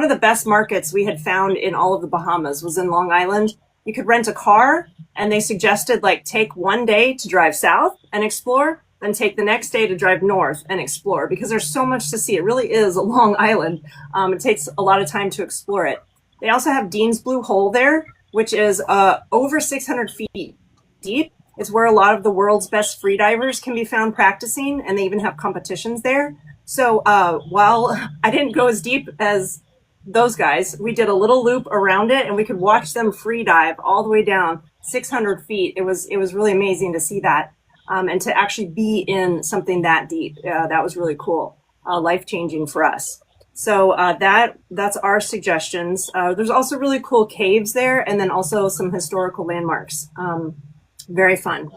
of the best markets we had found in all of the Bahamas was in Long Island. You could rent a car, and they suggested like take one day to drive south and explore, then take the next day to drive north and explore, because there's so much to see. It really is a long island. It takes a lot of time to explore it. They also have Dean's Blue Hole there, which is over 600 feet deep. It's where a lot of the world's best freedivers can be found practicing, and they even have competitions there. So while I didn't go as deep as those guys, we did a little loop around it, and we could watch them free dive all the way down 600 feet. It was really amazing to see that. And to actually be in something that deep, that was really cool, life-changing for us. So that's our suggestions. There's also really cool caves there, and then also some historical landmarks. Very fun.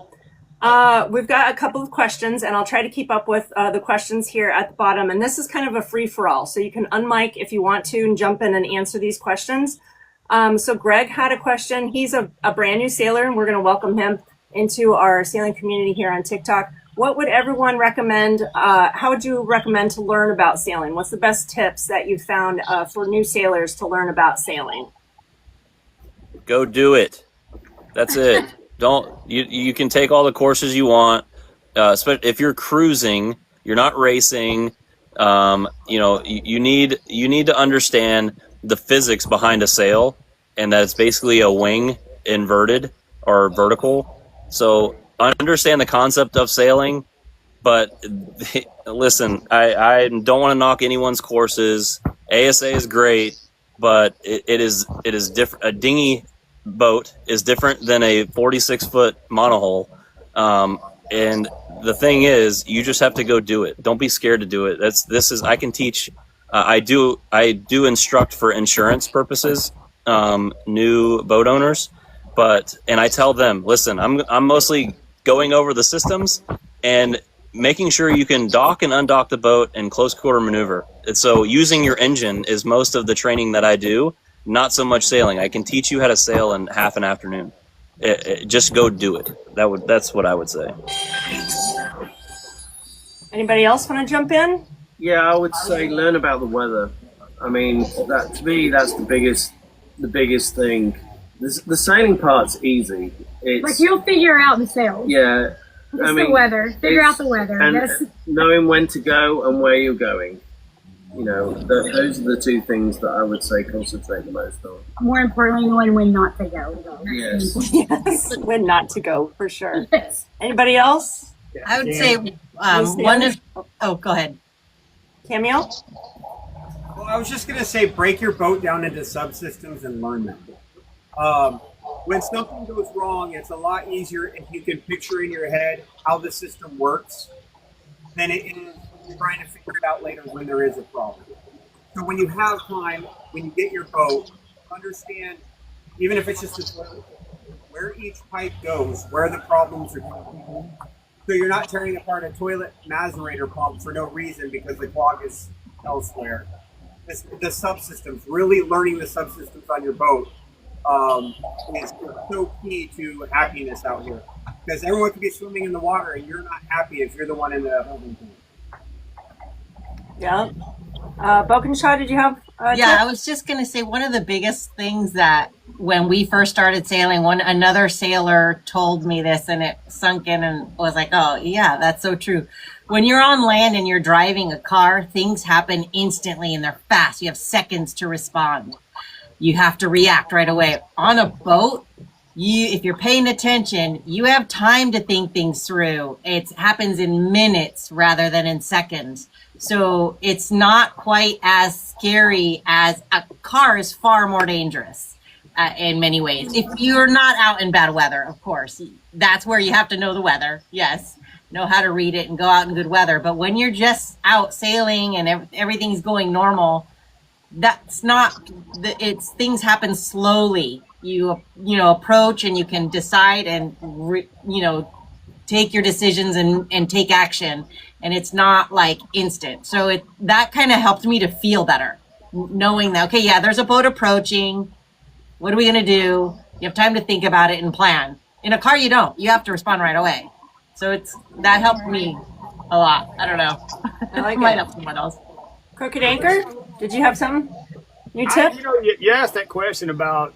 We've got a couple of questions, and I'll try to keep up with the questions here at the bottom. And this is kind of a free-for-all, so you can unmic if you want to and jump in and answer these questions. So Greg had a question. He's a brand new sailor, and we're going to welcome him into our sailing community here on TikTok. What would everyone recommend? How would you recommend to learn about sailing? What's the best tips that you've found for new sailors to learn about sailing? Go do it. That's it. You can take all the courses you want. Especially if you're cruising, you're not racing. You need to understand the physics behind a sail, and that it's basically a wing inverted or vertical. So understand the concept of sailing. But listen, I don't want to knock anyone's courses. ASA is great, but it is different. A dinghy boat is different than a 46-foot monohull. And the thing is, you just have to go do it. Don't be scared to do it. I can teach. I do instruct for insurance purposes, new boat owners, and I tell them, listen, I'm mostly going over the systems and making sure you can dock and undock the boat in close quarter maneuver. And so using your engine is most of the training that I do, not so much sailing. I can teach you how to sail in half an afternoon. Just go do it. That's what I would say. Anybody else want to jump in? Yeah, I would say learn about the weather. I mean, to me, that's the biggest thing. The sailing part's easy. Like you'll figure out the sails. Yeah. Just the weather. Figure out the weather. And knowing when to go and where you're going. Those are the two things that I would say concentrate the most on. More importantly, knowing when not to go. Yes. Yes, when not to go, for sure. Yes. Anybody else? I would say one of... Oh, go ahead. Camille? Well, I was just going to say break your boat down into subsystems and learn them. When something goes wrong, it's a lot easier if you can picture in your head how the system works than it is trying to figure it out later when there is a problem. So when you have time, when you get your boat, understand, even if it's just a toilet, where each pipe goes, where the problems are coming from. So you're not tearing apart a toilet macerator pump for no reason because the clog is elsewhere. The subsystems, really learning the subsystems on your boat is so key to happiness out here. Because everyone could be swimming in the water and you're not happy if you're the one in the holding tank. Yeah. Bokenshaw, did you have I was just going to say one of the biggest things that when we first started sailing, another sailor told me this and it sunk in and was like, oh, yeah, that's so true. When you're on land and you're driving a car, things happen instantly and they're fast. You have seconds to respond. You have to react right away. On a boat, if you're paying attention, you have time to think things through. It happens in minutes rather than in seconds. So it's not quite as scary as a car is far more dangerous in many ways. If you're not out in bad weather, of course, that's where you have to know the weather. Yes, know how to read it and go out in good weather. But when you're just out sailing and everything's going normal, that's not. Things happen slowly. You approach and you can decide and take your decisions and take action. And it's not like instant. So that kind of helped me to feel better, knowing that, okay, yeah, there's a boat approaching. What are we going to do? You have time to think about it and plan. In a car, you don't. You have to respond right away. So that helped me a lot. I don't know. I like might it. help someone else. Crooked Anchor, did you have some new tip? You asked that question about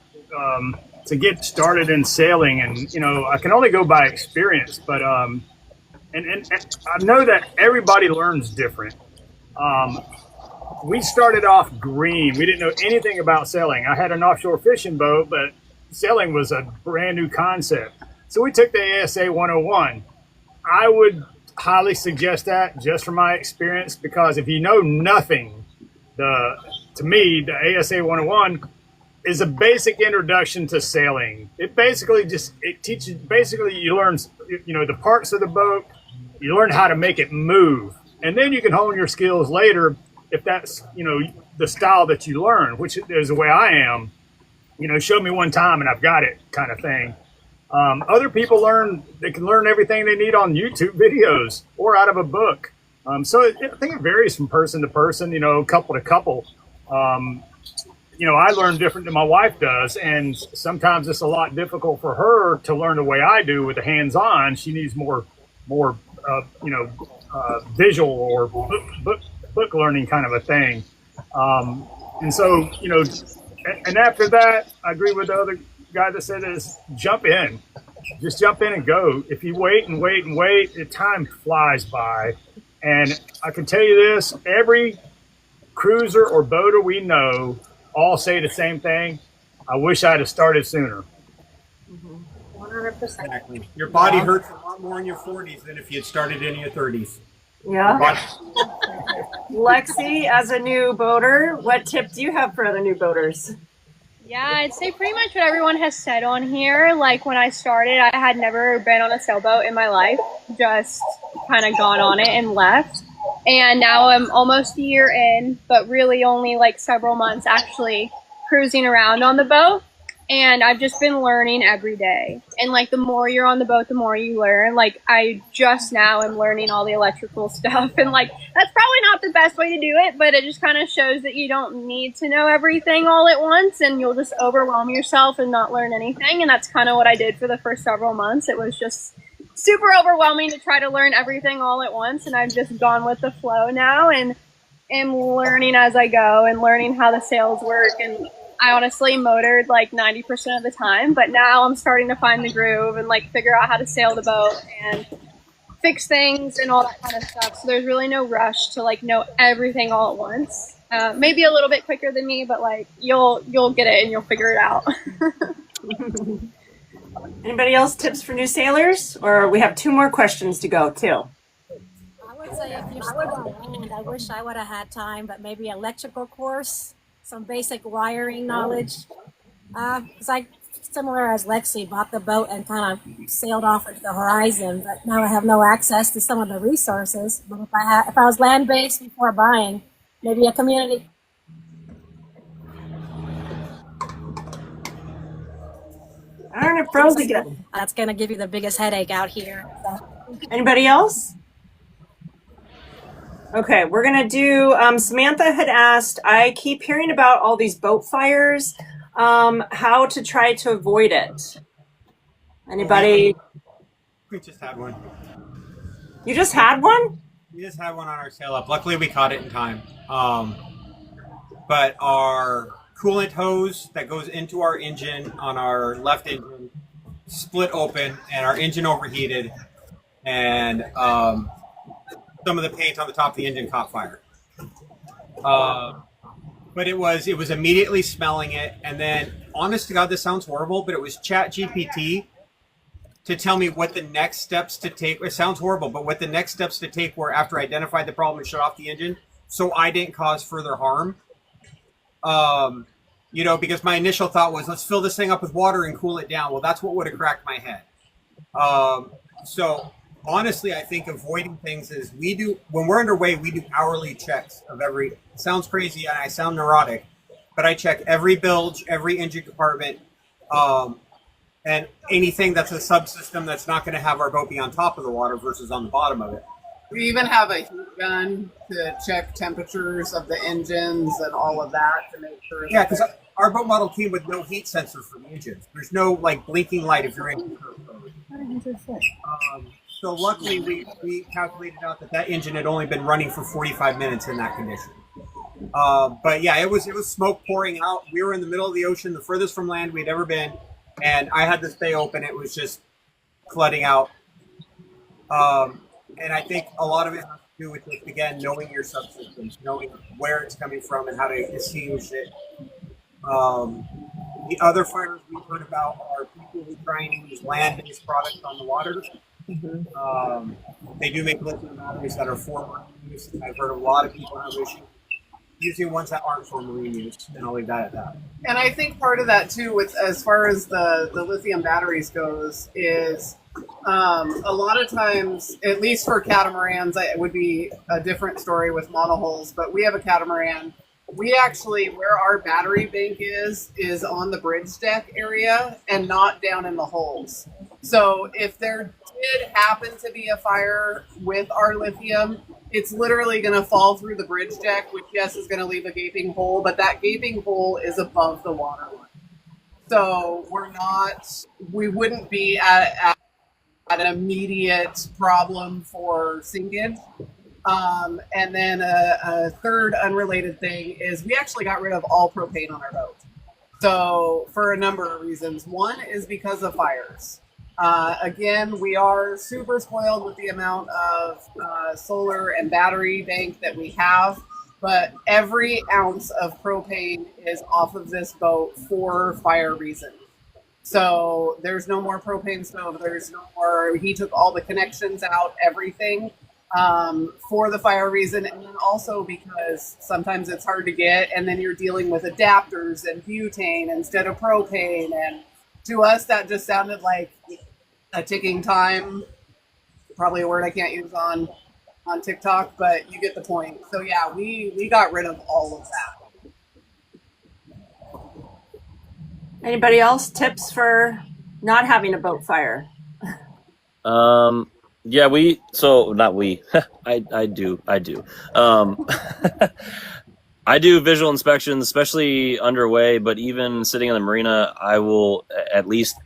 to get started in sailing, and I can only go by experience, but and I know that everybody learns different. We started off green. We didn't know anything about sailing. I had an offshore fishing boat, but sailing was a brand new concept. So we took the ASA 101. I would highly suggest that just from my experience, because if you know nothing, to me, the ASA 101 is a basic introduction to sailing. It teaches, you learn, the parts of the boat, you learn how to make it move. And then you can hone your skills later if that's, the style that you learn, which is the way I am. Show me one time and I've got it kind of thing. Other people they can learn everything they need on YouTube videos or out of a book. I think it varies from person to person, couple to couple. I learn different than my wife does, and sometimes it's a lot difficult for her to learn the way I do with the hands-on. She needs more, visual or book learning kind of a thing. And so, and after that, I agree with the other guy that said is jump in. Just jump in and go. If you wait and wait and wait, time flies by. And I can tell you this, every cruiser or boater we know all say the same thing. I wish I'd have started sooner. 100%. Exactly. Your body hurts a lot more in your 40s than if you had started in your 30s. Yeah. Lexi, as a new boater, what tip do you have for other new boaters? Yeah, I'd say pretty much what everyone has said on here. Like when I started, I had never been on a sailboat in my life, just kind of gone on it and left. And now I'm almost a year in, but really only like several months actually cruising around on the boat. And I've just been learning every day. And like the more you're on the boat, the more you learn. Like I just now am learning all the electrical stuff. And like that's probably not the best way to do it, but it just kind of shows that you don't need to know everything all at once and you'll just overwhelm yourself and not learn anything. And that's kind of what I did for the first several months. It was just super overwhelming to try to learn everything all at once. And I've just gone with the flow now and am learning as I go and learning how the sails work. And I honestly motored like 90% of the time, but now I'm starting to find the groove and like figure out how to sail the boat and fix things and all that kind of stuff. So there's really no rush to like know everything all at once. Maybe a little bit quicker than me, but like you'll get it and you'll figure it out. Anybody else tips for new sailors? Or we have 2 more questions to go too. I would say if you're still on land, I wish I would have had time, but maybe electrical course, some basic wiring knowledge. Because I, similar as Lexi, bought the boat and kind of sailed off into the horizon, but now I have no access to some of the resources. But if I was land-based before buying, maybe a community. Darn, it froze again. That's going to give you the biggest headache out here. So. Anybody else? Okay, we're going to do, Samantha had asked, I keep hearing about all these boat fires, how to try to avoid it. Anybody? We just had one. You just had one? We just had one on our sail up. Luckily, we caught it in time. But our coolant hose that goes into our engine on our left engine split open, and our engine overheated, and some of the paint on the top of the engine caught fire. But it was immediately smelling it, and then, honest to God, this sounds horrible, but it was ChatGPT to tell me what the next steps to take. It sounds horrible, but what the next steps to take were after I identified the problem and shut off the engine, so I didn't cause further harm. Because my initial thought was, let's fill this thing up with water and cool it down. Well, that's what would have cracked my head. So honestly, I think avoiding things is when we're underway, we do hourly checks of it sounds crazy and I sound neurotic, but I check every bilge, every engine compartment, and anything that's a subsystem that's not going to have our boat be on top of the water versus on the bottom of it. We even have a heat gun to check temperatures of the engines and all of that to make sure. Yeah, because our boat model came with no heat sensor for the engines. There's no blinking light if you're in. So luckily, we calculated out that engine had only been running for 45 minutes in that condition. But yeah, it was smoke pouring out. We were in the middle of the ocean, the furthest from land we'd ever been, and I had this bay open. It was just flooding out. And I think a lot of it has to do with, again, knowing your subsystems, knowing where it's coming from and how to extinguish it. The other fires we've heard about are people who try and use land-based products on the water. Mm-hmm. They do make lithium batteries that are for marine use. I've heard a lot of people have issues using ones that aren't for marine use, and I'll leave that at that. And I think part of that too, with as far as the lithium batteries goes, is a lot of times, at least for catamarans, it would be a different story with monohulls, but we have a catamaran. We actually, where our battery bank is on the bridge deck area and not down in the holes. So if there did happen to be a fire with our lithium, it's literally going to fall through the bridge deck, which yes is going to leave a gaping hole, but that gaping hole is above the water line. So we wouldn't be at an immediate problem for sinkage. And then a third unrelated thing is we actually got rid of all propane on our boat. So for a number of reasons. One is because of fires. Again, we are super spoiled with the amount of solar and battery bank that we have, but every ounce of propane is off of this boat for fire reasons. So there's no more propane stove. There's no more. He took all the connections out, everything, for the fire reason, and then also because sometimes it's hard to get, and then you're dealing with adapters and butane instead of propane, and to us that just sounded like a ticking time. Probably a word I can't use on TikTok, but you get the point. So yeah, we got rid of all of that. Anybody else tips for not having a boat fire? Yeah, not we. I do. I do visual inspections, especially underway, but even sitting in the marina, I will at least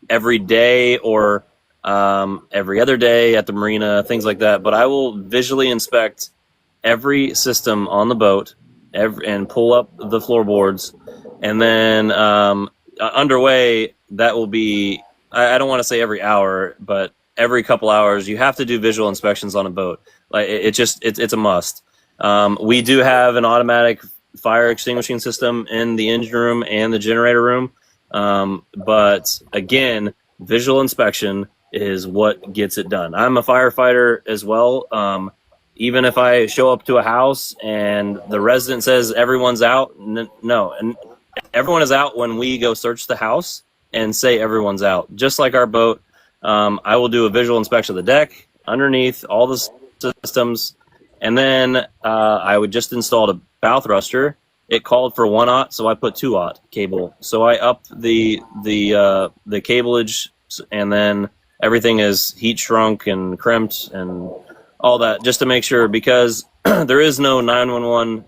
every day or every other day at the marina, things like that. But I will visually inspect every system on the boat and pull up the floorboards. And then underway, that will be, I don't want to say every hour, but every couple hours, you have to do visual inspections on a boat. Like it's a must. We do have an automatic fire extinguishing system in the engine room and the generator room. But again, visual inspection is what gets it done. I'm a firefighter as well. Even if I show up to a house and the resident says everyone's out, no. And everyone is out when we go search the house and say everyone's out. Just like our boat, I will do a visual inspection of the deck, underneath, all the systems, and then I would just install a bow thruster. It called for 1/0, so I put 2/0 cable. So I up the cableage, and then everything is heat shrunk and crimped and all that, just to make sure, because there is no 911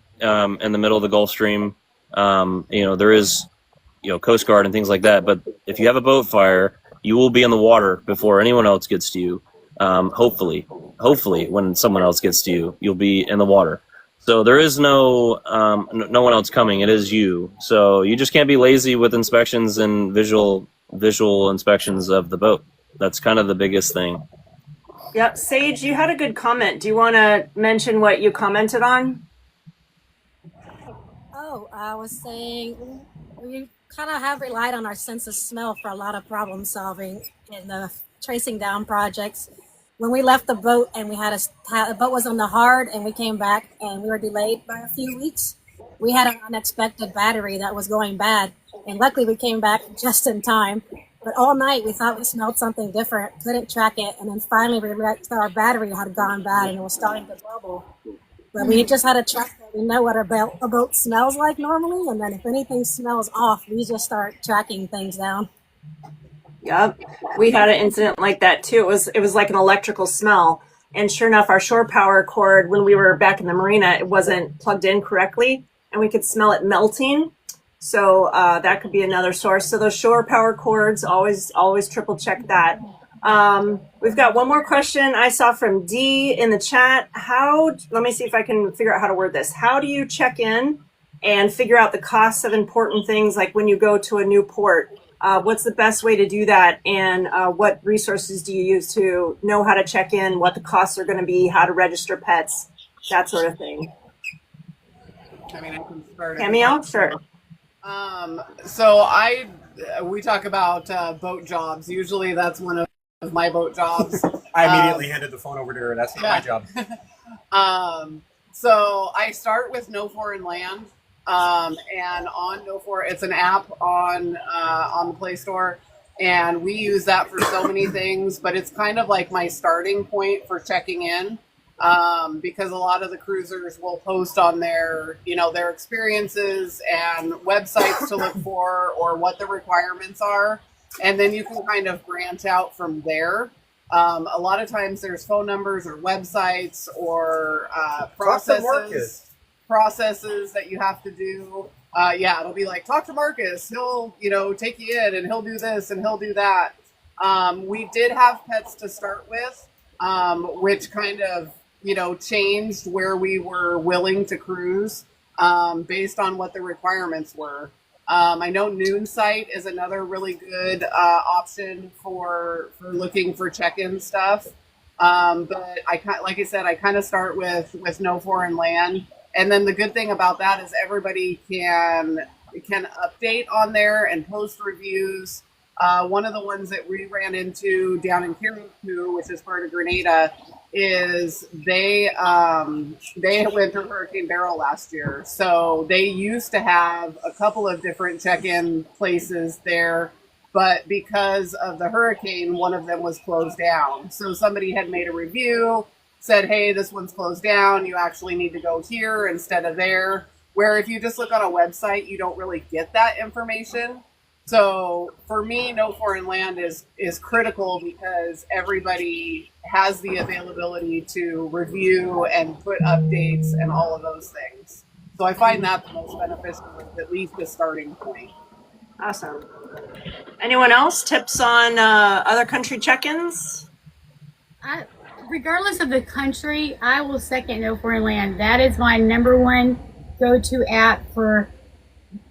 in the middle of the Gulf Stream. There is, Coast Guard and things like that. But if you have a boat fire, you will be in the water before anyone else gets to you. Hopefully, when someone else gets to you, you'll be in the water. So there is no one else coming. It is you. So you just can't be lazy with inspections and visual inspections of the boat. That's kind of the biggest thing. Yep. Sage, you had a good comment. Do you want to mention what you commented on? Oh, I was saying we kind of have relied on our sense of smell for a lot of problem solving in the tracing down projects. When we left the boat and the boat was on the hard and we came back and we were delayed by a few weeks, we had an unexpected battery that was going bad. And luckily we came back just in time. But all night we thought we smelled something different, couldn't track it. And then finally we realized our battery had gone bad and it was starting to bubble. But we just had to trust that we know what a boat smells like normally. And then if anything smells off, we just start tracking things down. Yep. We had an incident like that too. It was like an electrical smell. And sure enough, our shore power cord, when we were back in the marina, it wasn't plugged in correctly and we could smell it melting. So that could be another source. So those shore power cords, always triple check that. We've got one more question I saw from D in the chat. Let me see if I can figure out how to word this. How do you check in and figure out the costs of important things, like when you go to a new port? What's the best way to do that? And what resources do you use to know how to check in, what the costs are going to be, how to register pets, that sort of thing? I mean, I can start. Cameo? Sure. So we talk about boat jobs. Usually that's one of my boat jobs. I immediately handed the phone over to her. That's not my job. So I start with No Foreign Land. And on No4, it's an app on the Play Store, and we use that for so many things. But it's kind of like my starting point for checking in, because a lot of the cruisers will post on their experiences and websites to look for, or what the requirements are. and then you can kind of branch out from there. A lot of times there's phone numbers or websites or processes that you have to do. Yeah, it'll be like, talk to Marcus. He'll, take you in and he'll do this and he'll do that. We did have pets to start with, which kind of, changed where we were willing to cruise based on what the requirements were. I know Noon Site is another really good option for looking for check-in stuff. But like I said, I kind of start with No Foreign Land. And then the good thing about that is everybody can update on there and post reviews. One of the ones that we ran into down in Kirikou, which is part of Grenada, is they went through Hurricane Beryl last year. So they used to have a couple of different check-in places there, but because of the hurricane, one of them was closed down. So somebody had made a review, said, hey, this one's closed down. You actually need to go here instead of there. Where if you just look on a website, you don't really get that information. So for me, No Foreign Land is critical because everybody has the availability to review and put updates and all of those things. So I find that the most beneficial, at least the starting point. Awesome. Anyone else? Tips on other country check-ins? Regardless of the country, I will second No Foreign Land. That is my number one go-to app for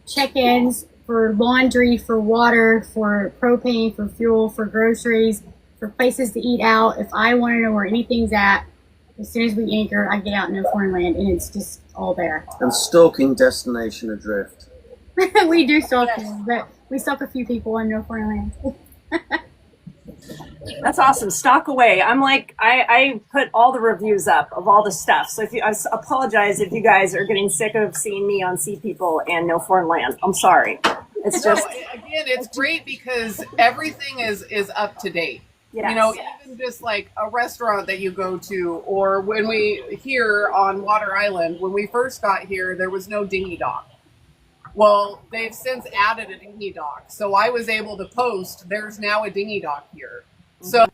check-ins, for laundry, for water, for propane, for fuel, for groceries, for places to eat out. If I want to know where anything's at, as soon as we anchor, I get out in No Foreign Land, and it's just all there. And stalking Destination Adrift. We do stalk them, but we stalk a few people on No Foreign Land. That's awesome. Stock away. I'm like, I put all the reviews up of all the stuff. So I apologize if you guys are getting sick of seeing me on Sea People and No Foreign Land. I'm sorry. It's just again, it's great because everything is up to date. Yes. Even just like a restaurant that you go to, or when we here on Water Island, when we first got here, there was no dinghy dock. Well, they've since added a dinghy dock. So I was able to post, there's now a dinghy dock here. So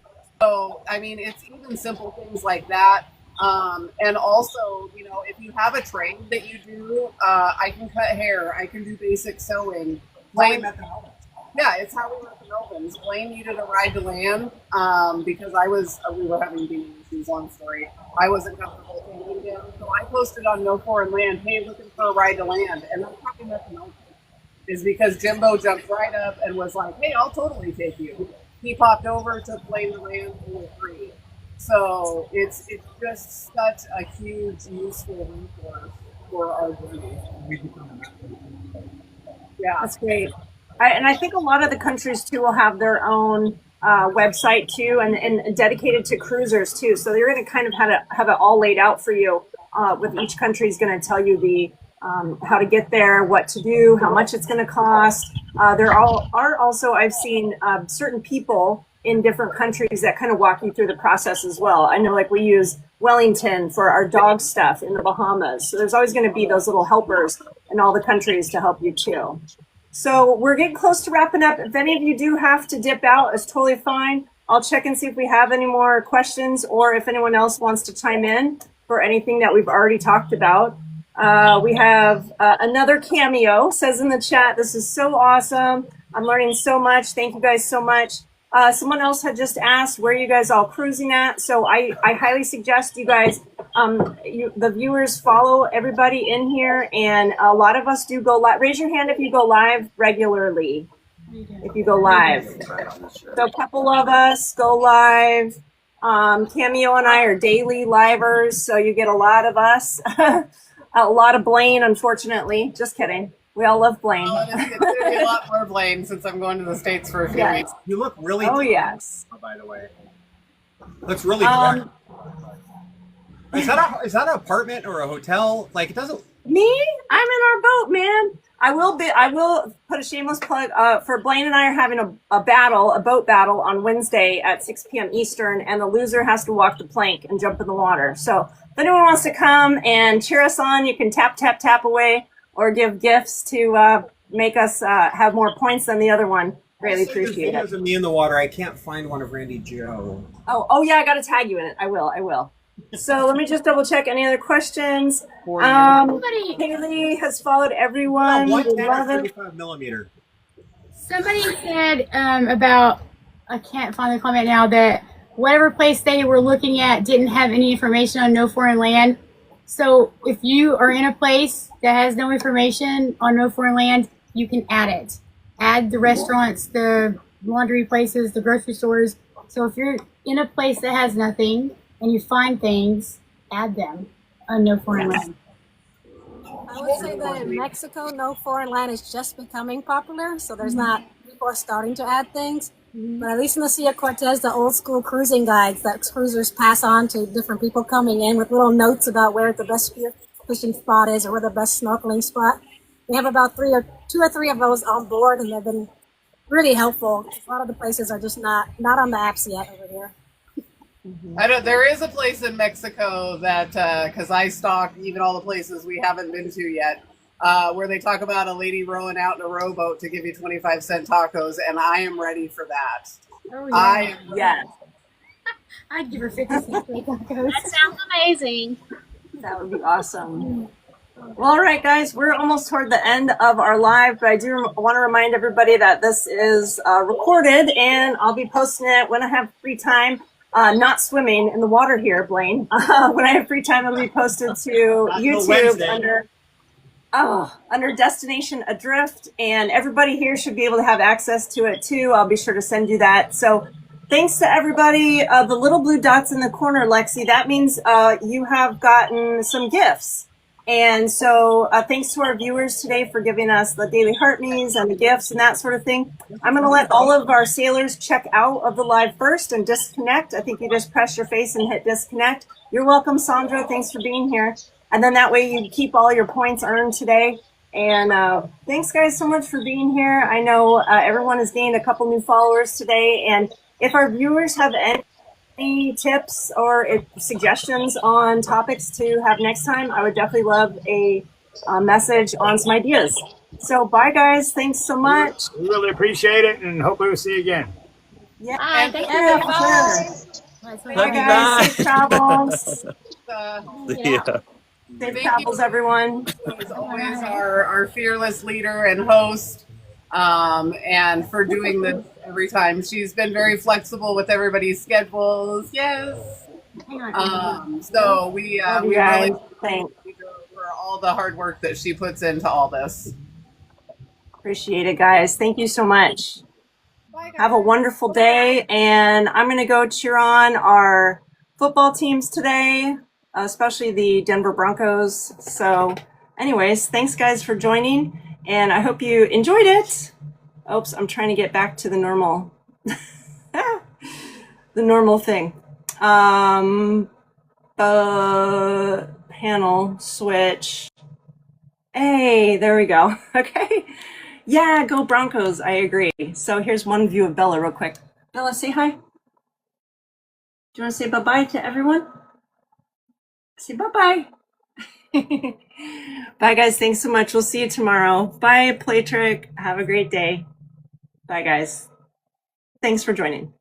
I mean, it's even simple things like that. And also, if you have a trade that you do, I can cut hair, I can do basic sewing. Yeah, it's how we met the Melvins. Blaine needed a ride to land because we were having dinghy issues, long story. I wasn't comfortable taking him. So I posted on No Foreign Land, hey, looking for a ride to land. And that's how we met the Melvins. Is because Jimbo jumped right up and was like, hey, I'll totally take you. He popped over, took Blaine to land, and was free. So it's just such a huge, useful resource for our journey. Yeah, that's great. I think a lot of the countries too will have their own website too, and dedicated to cruisers too. So they're going to kind of have it all laid out for you. With each country is going to tell you the how to get there, what to do, how much it's going to cost. There are also, I've seen certain people in different countries that kind of walk you through the process as well. I know, like, we use Wellington for our dog stuff in the Bahamas. So there's always going to be those little helpers in all the countries to help you too. So we're getting close to wrapping up. If any of you do have to dip out, it's totally fine. I'll check and see if we have any more questions or if anyone else wants to chime in for anything that we've already talked about. We have another cameo, says in the chat, this is so awesome. I'm learning so much. Thank you guys so much. Someone else had just asked where you guys all cruising at. So I highly suggest you guys, the viewers, follow everybody in here. And a lot of us do go live. Raise your hand if you go live regularly. If you go live. So a couple of us go live. Cameo and I are daily livers. So you get a lot of us. A lot of Blaine, unfortunately. Just kidding. We all love Blaine. It's going to be a lot more Blaine since I'm going to the States for a few weeks. You look really good. Oh, yes. By the way. Looks really good. Is that an apartment or a hotel? Like, it doesn't... Me? I'm in our boat, man. I will put a shameless plug for Blaine and I are having a boat battle on Wednesday at 6 p.m. Eastern, and the loser has to walk the plank and jump in the water. So if anyone wants to come and cheer us on, you can tap, tap, tap away or give gifts to make us have more points than the other one. Greatly There's appreciate it. videos of me in the water. I can't find one of Randy Joe. Oh yeah, I got to tag you in it. I will. So let me just double check. Any other questions? Haley has followed everyone. Oh, We love it. 35 millimeter. Somebody said about, I can't find the comment now, that whatever place they were looking at didn't have any information on no foreign land. So if you are in a place that has no information on no foreign land, you can add it. Add the restaurants, the laundry places, the grocery stores. So if you're in a place that has nothing and you find things, add them on no foreign land. I would say that in Mexico, no foreign land is just becoming popular, so there's not, people are starting to add things. But at least in the Sea Cortez, the old school cruising guides that cruisers pass on to different people coming in with little notes about where the best fishing spot is or where the best snorkeling spot. We have about two or three of those on board, and they've been really helpful. A lot of the places are just not on the apps yet over here. There is a place in Mexico that, because I stalk even all the places we haven't been to yet, where they talk about a lady rowing out in a rowboat to give you 25-cent tacos, and I am ready for that. Oh, yeah. Yes. I'd give her 50 cents for tacos. That sounds amazing. That would be awesome. Well, all right, guys, we're almost toward the end of our live, but I do want to remind everybody that this is recorded, and I'll be posting it when I have free time. Not swimming in the water here, Blaine. When I have free time, it'll be posted to YouTube under Destination Adrift, and everybody here should be able to have access to it too. I'll be sure to send you that. So thanks to everybody. The little blue dots in the corner, Lexi, that means you have gotten some gifts. And so thanks to our viewers today for giving us the daily heart me's and the gifts and that sort of thing. I'm going to let all of our sailors check out of the live first and disconnect. I think you just press your face and hit disconnect. You're welcome, Sandra. Thanks for being here. And then that way you keep all your points earned today. And thanks, guys, so much for being here. I know everyone has gained a couple new followers today. And if our viewers have any tips or suggestions on topics to have next time, I would definitely love a message on some ideas. So bye, guys. Thanks so much. We really appreciate it, and hopefully we'll see you again. Yeah. Bye. Thank you. Yeah, for sure. Bye, guys. Safe travels. Yeah. Safe travels, everyone. She's always our fearless leader and host, and for doing this every time. She's been very flexible with everybody's schedules. Yes. So we really thank her for all the hard work that she puts into all this. Appreciate it, guys. Thank you so much. Bye, guys. Have a wonderful day, and I'm going to go cheer on our football teams today, especially the Denver Broncos. So anyways, thanks, guys, for joining, and I hope you enjoyed it. Oops, I'm trying to get back to the normal, the normal thing. Panel switch. Hey, there we go. Okay. Yeah, go Broncos. I agree. So here's one view of Bella real quick. Bella, say hi. Do you want to say bye-bye to everyone? Say bye-bye. Bye, guys. Thanks so much. We'll see you tomorrow. Bye, Playtrick. Have a great day. Bye, guys. Thanks for joining.